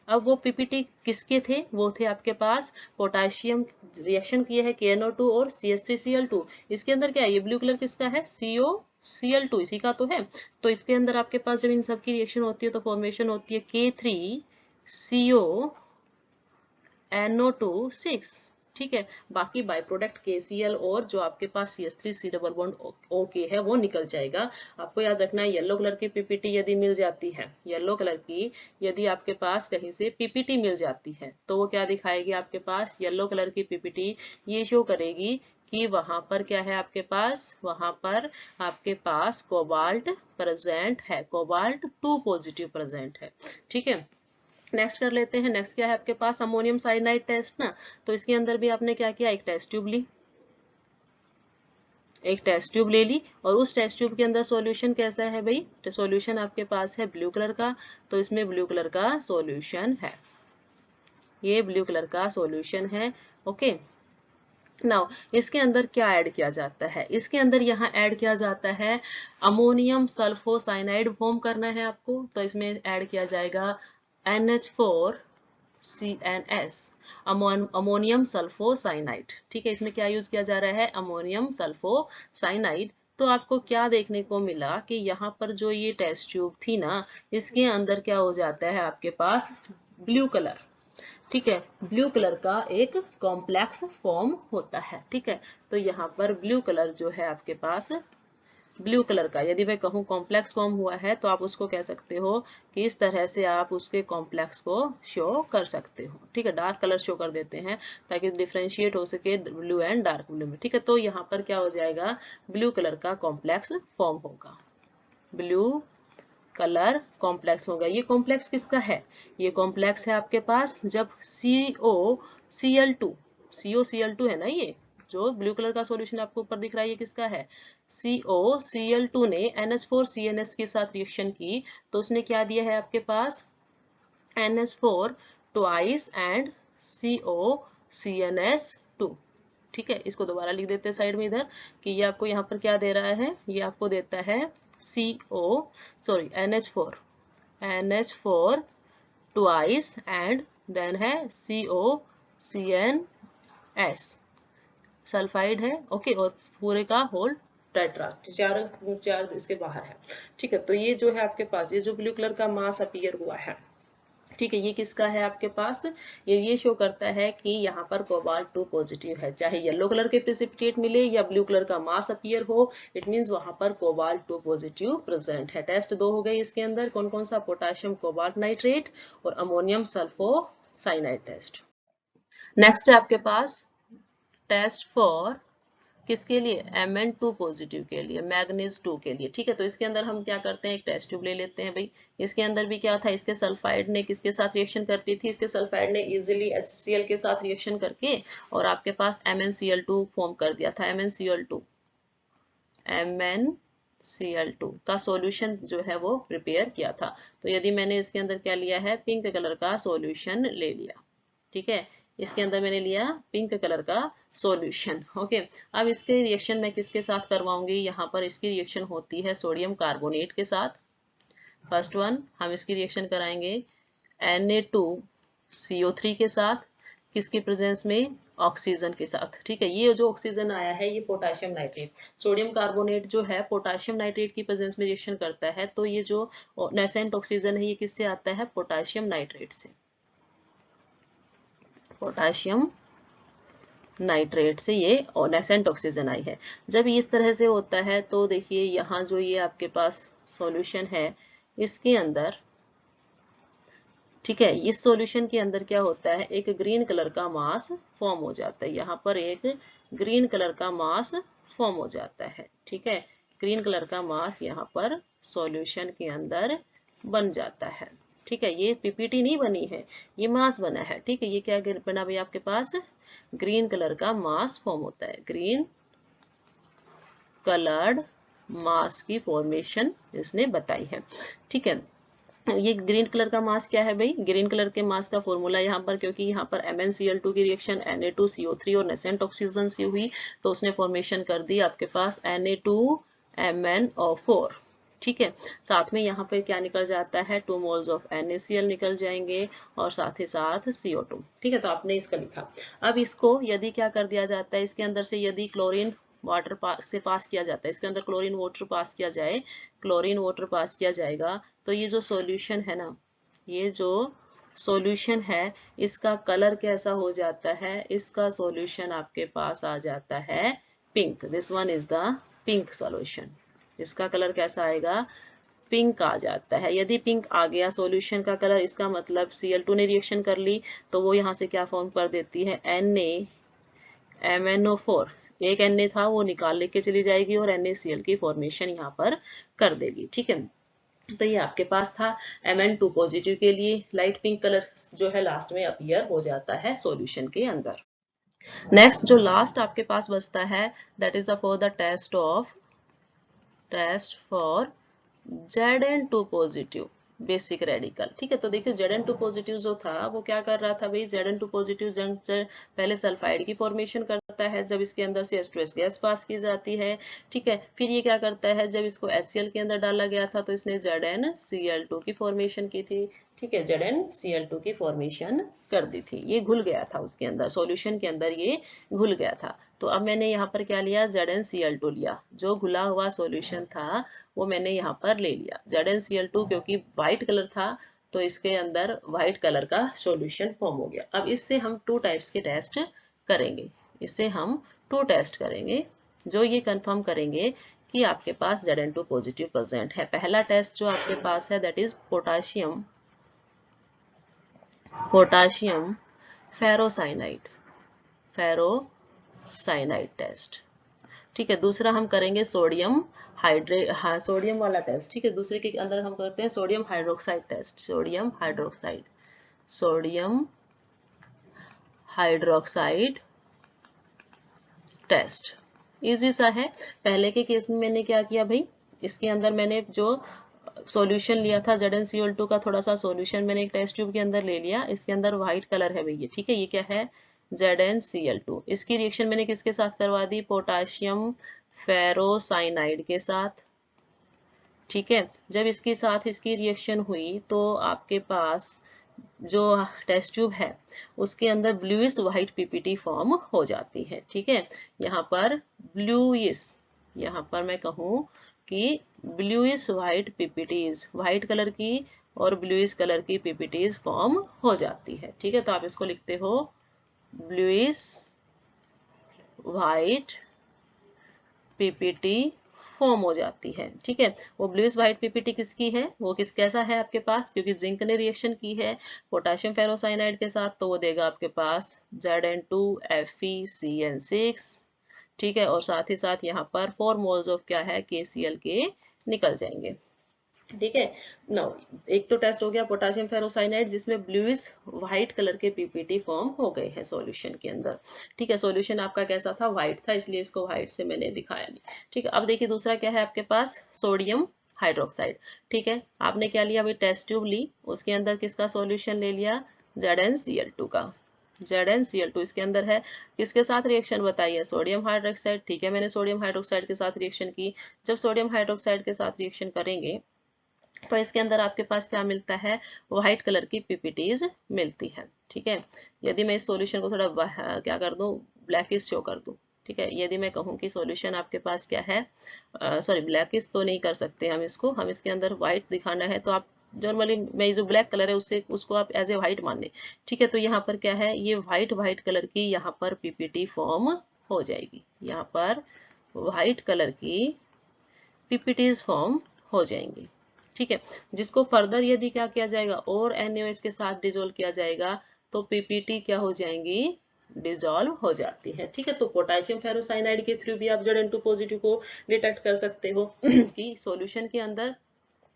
अब वो PPT किसके थे, वो थे आपके पास पोटाशियम रिएक्शन किए है KNO2 और CH3Cl2। इसके अंदर क्या है, ये ब्लू कलर किसका है, COCl2, इसी का तो है। तो इसके अंदर आपके पास जब इन सब की रिएक्शन होती है तो फॉर्मेशन होती है K3CONO2 6। ठीक है, बाकी बाय प्रोडक्ट KCl और जो आपके पास CH3C डबल बॉन्ड OK है वो निकल जाएगा। आपको याद रखना है, येलो कलर की PPT यदि मिल जाती है, येलो कलर की यदि आपके पास कहीं से PPT मिल जाती है तो वो क्या दिखाएगी, आपके पास येलो कलर की PPT ये शो करेगी कि वहां पर क्या है, आपके पास वहां पर आपके पास कोबाल्ट प्रेजेंट है, कोबाल्ट 2 पॉजिटिव प्रेजेंट है। ठीक है, नेक्स्ट कर लेते हैं। नेक्स्ट क्या है आपके पास, अमोनियम साइनाइड टेस्ट ना। तो इसके अंदर भी आपने क्या किया, एक टेस्ट ट्यूब ली, एक टेस्ट ट्यूब ले ली और उस टेस्ट ट्यूब के अंदर सॉल्यूशन कैसा है भाई, तो सॉल्यूशन आपके पास है ब्लू कलर का, तो इसमें ब्लू कलर का सॉल्यूशन है, ये ब्लू कलर का सॉल्यूशन है। ओके, नाउ इसके अंदर क्या ऐड किया जाता है, इसके अंदर यहाँ ऐड किया जाता है अमोनियम सल्फोसाइनाइड फॉर्म करना है आपको, तो इसमें ऐड किया जाएगा NH4CNS, अमोनियम सल्फोसाइनाइड। ठीक है, इसमें क्या यूज किया जा रहा है, अमोनियम सल्फोसाइनाइड। तो आपको क्या देखने को मिला कि यहाँ पर जो ये टेस्ट ट्यूब थी ना, इसके अंदर क्या हो जाता है आपके पास, ब्लू कलर। ठीक है, ब्लू कलर का एक कॉम्प्लेक्स फॉर्म होता है। ठीक है, तो यहाँ पर ब्लू कलर जो है आपके पास, ब्लू कलर का यदि मैं कहूँ कॉम्प्लेक्स फॉर्म हुआ है तो आप उसको कह सकते हो कि इस तरह से आप उसके कॉम्प्लेक्स को शो कर सकते हो। ठीक है, डार्क कलर शो कर देते हैं ताकि डिफ्रेंशिएट हो सके ब्लू एंड डार्क ब्लू में। ठीक है, तो यहाँ पर क्या हो जाएगा, ब्लू कलर का कॉम्प्लेक्स फॉर्म होगा, ब्लू कलर कॉम्प्लेक्स होगा। ये कॉम्प्लेक्स किसका है, ये कॉम्प्लेक्स है आपके पास जब COCl2 है ना, ये जो ब्लू कलर का सॉल्यूशन आपको ऊपर दिख रहा है ये किसका है, COCl2 ने NH4CNS के साथ रिएक्शन की तो उसने क्या दिया है आपके पास, NH4 ट्वाइस एंड COCNS2। ठीक है, इसको दोबारा लिख देते हैं साइड में इधर कि ये आपको यहाँ पर क्या दे रहा है, ये आपको देता है NH4 ट्वाइस एंड देन है COCNS, सल्फाइड है। ओके, और पूरे का होल टेट्रा, चार इसके बाहर है। ठीक है, तो ये जो है आपके पास ये जो ब्लू कलर का मास अपीयर हुआ है, ठीक है, ये किसका है आपके पास, ये शो करता है कि यहाँ पर कोबाल्ट 2 पॉजिटिव है, चाहे येलो कलर के प्रेसिपिटेट मिले या ब्लू कलर का मास अपीयर हो, इट मींस वहां पर कोबाल्ट 2 पॉजिटिव प्रेजेंट है। टेस्ट 2 हो गए इसके अंदर, कौन कौन सा, पोटाशियम कोबाल्ट नाइट्रेट और अमोनियम सल्फोसाइनाइड टेस्ट। नेक्स्ट है आपके पास टेस्ट फॉर किसके लिए, Mn2 पॉजिटिव के लिए, मैग्नीज 2 के लिए। ठीक है, तो इसके अंदर हम क्या करते हैं, एक टेस्ट ट्यूब ले लेते हैं भाई। इसके अंदर भी क्या था, इसके सल्फाइड ने किसके साथ रिएक्शन करती थी, इसके सल्फाइड ने इजीली HCl के साथ रिएक्शन करके और आपके पास MnCl2 फॉर्म कर दिया था। MnCl2 का सॉल्यूशन जो है वो प्रिपेयर किया था। तो यदि मैंने इसके अंदर क्या लिया है, पिंक कलर का सॉल्यूशन ले लिया, ठीक है, इसके अंदर मैंने लिया पिंक कलर का सॉल्यूशन। ओके, अब इसके रिएक्शन मैं किसके साथ करवाऊंगी, यहाँ पर इसकी रिएक्शन होती है सोडियम कार्बोनेट के साथ। फर्स्ट वन हम इसकी रिएक्शन कराएंगे Na2CO3 के साथ, किसकी प्रेजेंस में, ऑक्सीजन के साथ। ठीक है, ये जो ऑक्सीजन आया है ये पोटाशियम नाइट्रेट, सोडियम कार्बोनेट जो है पोटाशियम नाइट्रेट की प्रेजेंस में रिएक्शन करता है, तो ये जो नेसेंट ऑक्सीजन है ये किससे आता है, पोटाशियम नाइट्रेट से, पोटाशियम नाइट्रेट से ये नेसेंट ऑक्सीजन आई है। जब इस तरह से होता है तो देखिए यहाँ जो ये आपके पास सॉल्यूशन है इसके अंदर, ठीक है, इस सॉल्यूशन के अंदर क्या होता है, एक ग्रीन कलर का मास फॉर्म हो जाता है, यहाँ पर एक ग्रीन कलर का मास फॉर्म हो जाता है। ठीक है, ग्रीन कलर का मास यहाँ पर सॉल्यूशन के अंदर बन जाता है। ठीक है, ये पीपीटी नहीं बनी है, ये मास बना है। ठीक है, ये क्या बना भाई, आपके पास ग्रीन कलर का मास फॉर्म होता है, ग्रीन कलर्ड मास की फॉर्मेशन इसने बताई है। ठीक है, ये ग्रीन कलर का मास क्या है भाई, ग्रीन कलर के मास का फॉर्मूला यहाँ पर, क्योंकि यहाँ पर MnCl2 की रिएक्शन Na2CO3 और नेसेंट ऑक्सीजन से हुई तो उसने फॉर्मेशन कर दी आपके पास Na2MnO4। ठीक है, साथ में यहाँ पे क्या निकल जाता है, 2 मोल्स ऑफ NaCl निकल जाएंगे और साथ ही साथ CO2। ठीक है, तो आपने इसका लिखा। अब इसको यदि क्या कर दिया जाता है, इसके अंदर से यदि क्लोरीन वाटर से पास किया जाता है, इसके अंदर क्लोरीन वाटर पास किया जाए, क्लोरीन वाटर पास किया जाएगा तो ये जो सॉल्यूशन है ना, ये जो सॉल्यूशन है इसका कलर कैसा हो जाता है, इसका सॉल्यूशन आपके पास आ जाता है pink. This one is the pink solution. इसका कलर कैसा आएगा, पिंक आ जाता है। यदि पिंक आ गया सॉल्यूशन का कलर, इसका मतलब Cl2 ने रिएक्शन कर ली तो वो यहाँ से क्या फॉर्म कर देती है, MnO4, एक Na था वो निकाल लेके चली जाएगी और NaCl की फॉर्मेशन यहाँ पर कर देगी। ठीक है, तो ये आपके पास था Mn2 पॉजिटिव के लिए लाइट पिंक कलर जो है लास्ट में अपीयर हो जाता है सॉल्यूशन के अंदर। नेक्स्ट जो लास्ट आपके पास बचता है that is for the test for Zn2 positive basic radical. ठीक है, तो देखिए Zn2 पॉजिटिव जो था वो क्या कर रहा था भाई, Zn2 पॉजिटिव पहले सल्फाइड की फॉर्मेशन करता है जब इसके अंदर से H2S गैस पास की जाती है। ठीक है, फिर ये क्या करता है, जब इसको HCl के अंदर डाला गया था तो इसने ZnCl2 की फॉर्मेशन की थी। ठीक है, ZnCl2 की फॉर्मेशन कर दी थी, ये घुल गया था उसके अंदर, सॉल्यूशन के अंदर ये घुल गया था। तो अब मैंने यहाँ पर क्या लिया, ZnCl2 लिया, जो घुला हुआ सॉल्यूशन था वो मैंने यहाँ पर ले लिया ZnCl2, क्योंकि व्हाइट कलर था तो इसके अंदर व्हाइट कलर का सॉल्यूशन फॉर्म हो गया। अब इससे हम 2 टाइप्स के टेस्ट करेंगे, इससे हम 2 टेस्ट करेंगे जो ये कंफर्म करेंगे कि आपके पास Zn2 पॉजिटिव प्रेजेंट है। पहला टेस्ट जो आपके पास है that is potassium ferrocyanide test. ठीक है, दूसरा हम करेंगे सोडियम वाला टेस्ट। ठीक है, दूसरे के अंदर हम करते हैं sodium hydroxide test, sodium hydroxide test. Easy सा है। पहले के केस में मैंने क्या किया भाई, इसके अंदर मैंने जो सॉल्यूशन लिया था ZnCl2 का, थोड़ा सा सॉल्यूशन मैंने एक टेस्ट ट्यूब के अंदर ले लिया, इसके अंदर व्हाइट कलर है भैया। ठीक है, ये क्या है, ZnCl2। इसकी रिएक्शन मैंने किसके साथ करवा दी, पोटाशियम फेरोसाइनाइड के साथ। ठीक है, जब इसके साथ इसकी रिएक्शन हुई तो आपके पास जो टेस्ट ट्यूब है उसके अंदर ब्लूइश व्हाइट पीपीटी फॉर्म हो जाती है। ठीक है, यहाँ पर ब्लूइश, यहाँ पर मैं कहूँ कि bluish white PPTs, white colour की और ब्लूइश कलर की पीपीटीज फॉर्म हो जाती है। ठीक है, तो आप इसको लिखते हो ब्लूइश व्हाइट पीपीटी फॉर्म हो जाती है। ठीक है, वो ब्लूइश व्हाइट पीपीटी किसकी है, वो कैसा है आपके पास, क्योंकि जिंक ने रिएक्शन की है पोटेशियम फेरोसाइनाइड के साथ तो वो देगा आपके पास Zn2FeCN6। ठीक है, और साथ ही साथ यहाँ पर 4 मोल्स ऑफ क्या है KCl के निकल जाएंगे। ठीक है, नाउ एक तो टेस्ट हो गया पोटेशियम फेरोसाइनाइड जिसमें ब्लूइश व्हाइट कलर के पीपीटी फॉर्म हो गए हैं सॉल्यूशन के अंदर। ठीक है, सॉल्यूशन आपका कैसा था, व्हाइट था, इसलिए इसको व्हाइट से मैंने दिखाया नहीं। ठीक है, अब देखिए दूसरा क्या है आपके पास, सोडियम हाइड्रोक्साइड। ठीक है, आपने क्या लिया, अभी टेस्ट ट्यूब ली, उसके अंदर किसका सॉल्यूशन ले लिया, ZnCl2 का। ZnCl2 इसके अंदर है, किसके साथ रिएक्शन बताइए, सोडियम हाइड्रोक्साइड। ठीक है, मैंने सोडियम हाइड्रोक्साइड के साथ रिएक्शन की। जब सोडियम हाइड्रोक्साइड के साथ रिएक्शन करेंगे तो इसके अंदर आपके पास क्या मिलता है, व्हाइट कलर की पीपीटीज मिलती है। ठीक है, यदि मैं इस सॉल्यूशन को थोड़ा क्या कर दूं, ब्लैकिश शो कर दूं। ठीक है, यदि मैं कहूं कि सॉल्यूशन आपके पास क्या है, सॉरी ब्लैकिश तो नहीं कर सकते हम इसको, हम इसके अंदर व्हाइट दिखाना है तो आप नॉर्मली मैं जो ब्लैक कलर है उससे उसको आप एज ए व्हाइट मान लें। ठीक है, तो यहाँ पर क्या है, ये व्हाइट कलर की यहाँ पर पीपीटी फॉर्म हो जाएगी, यहाँ पर व्हाइट कलर की पीपीटीज फॉर्म हो जाएंगी। ठीक है, जिसको फर्दर यदि क्या किया जाएगा और NaOH के साथ डिजोल्व किया जाएगा तो पीपीटी क्या हो जाएंगी, डिजोल्व हो जाती है। ठीक है, तो पोटेशियम फेरोसाइनाइड के थ्रू भी आप Zn2 पॉजिटिव को डिटेक्ट कर सकते हो कि सॉल्यूशन के अंदर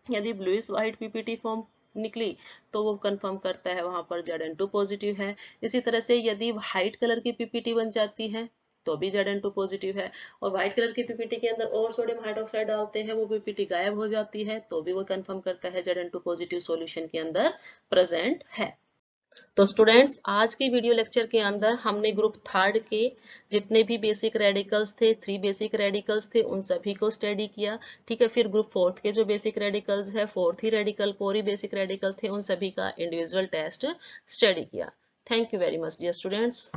यदि ब्लूइश व्हाइट पीपीटी फॉर्म निकली तो वो कंफर्म करता है वहां पर Zn2 पॉजिटिव है। इसी तरह से यदि व्हाइट कलर की पीपीटी बन जाती है तो भी Zn2 पॉजिटिव है, और व्हाइट कलर की पीपीटी के अंदर और सोडियम हाइड्रोक्साइड डालते हैं वो पीपीटी गायब हो जाती है तो भी वो कंफर्म करता है Zn2 पॉजिटिव सॉल्यूशन के अंदर प्रेजेंट है। तो स्टूडेंट्स आज की वीडियो लेक्चर के अंदर हमने ग्रुप थर्ड के जितने भी बेसिक रेडिकल्स थे, 3 बेसिक रेडिकल्स थे, उन सभी को स्टडी किया। ठीक है, फिर ग्रुप फोर्थ के जो बेसिक रेडिकल्स है, फोर्थ ही रेडिकल 4 ही बेसिक रेडिकल थे, उन सभी का इंडिविजुअल टेस्ट स्टडी किया। Thank you very much dear students.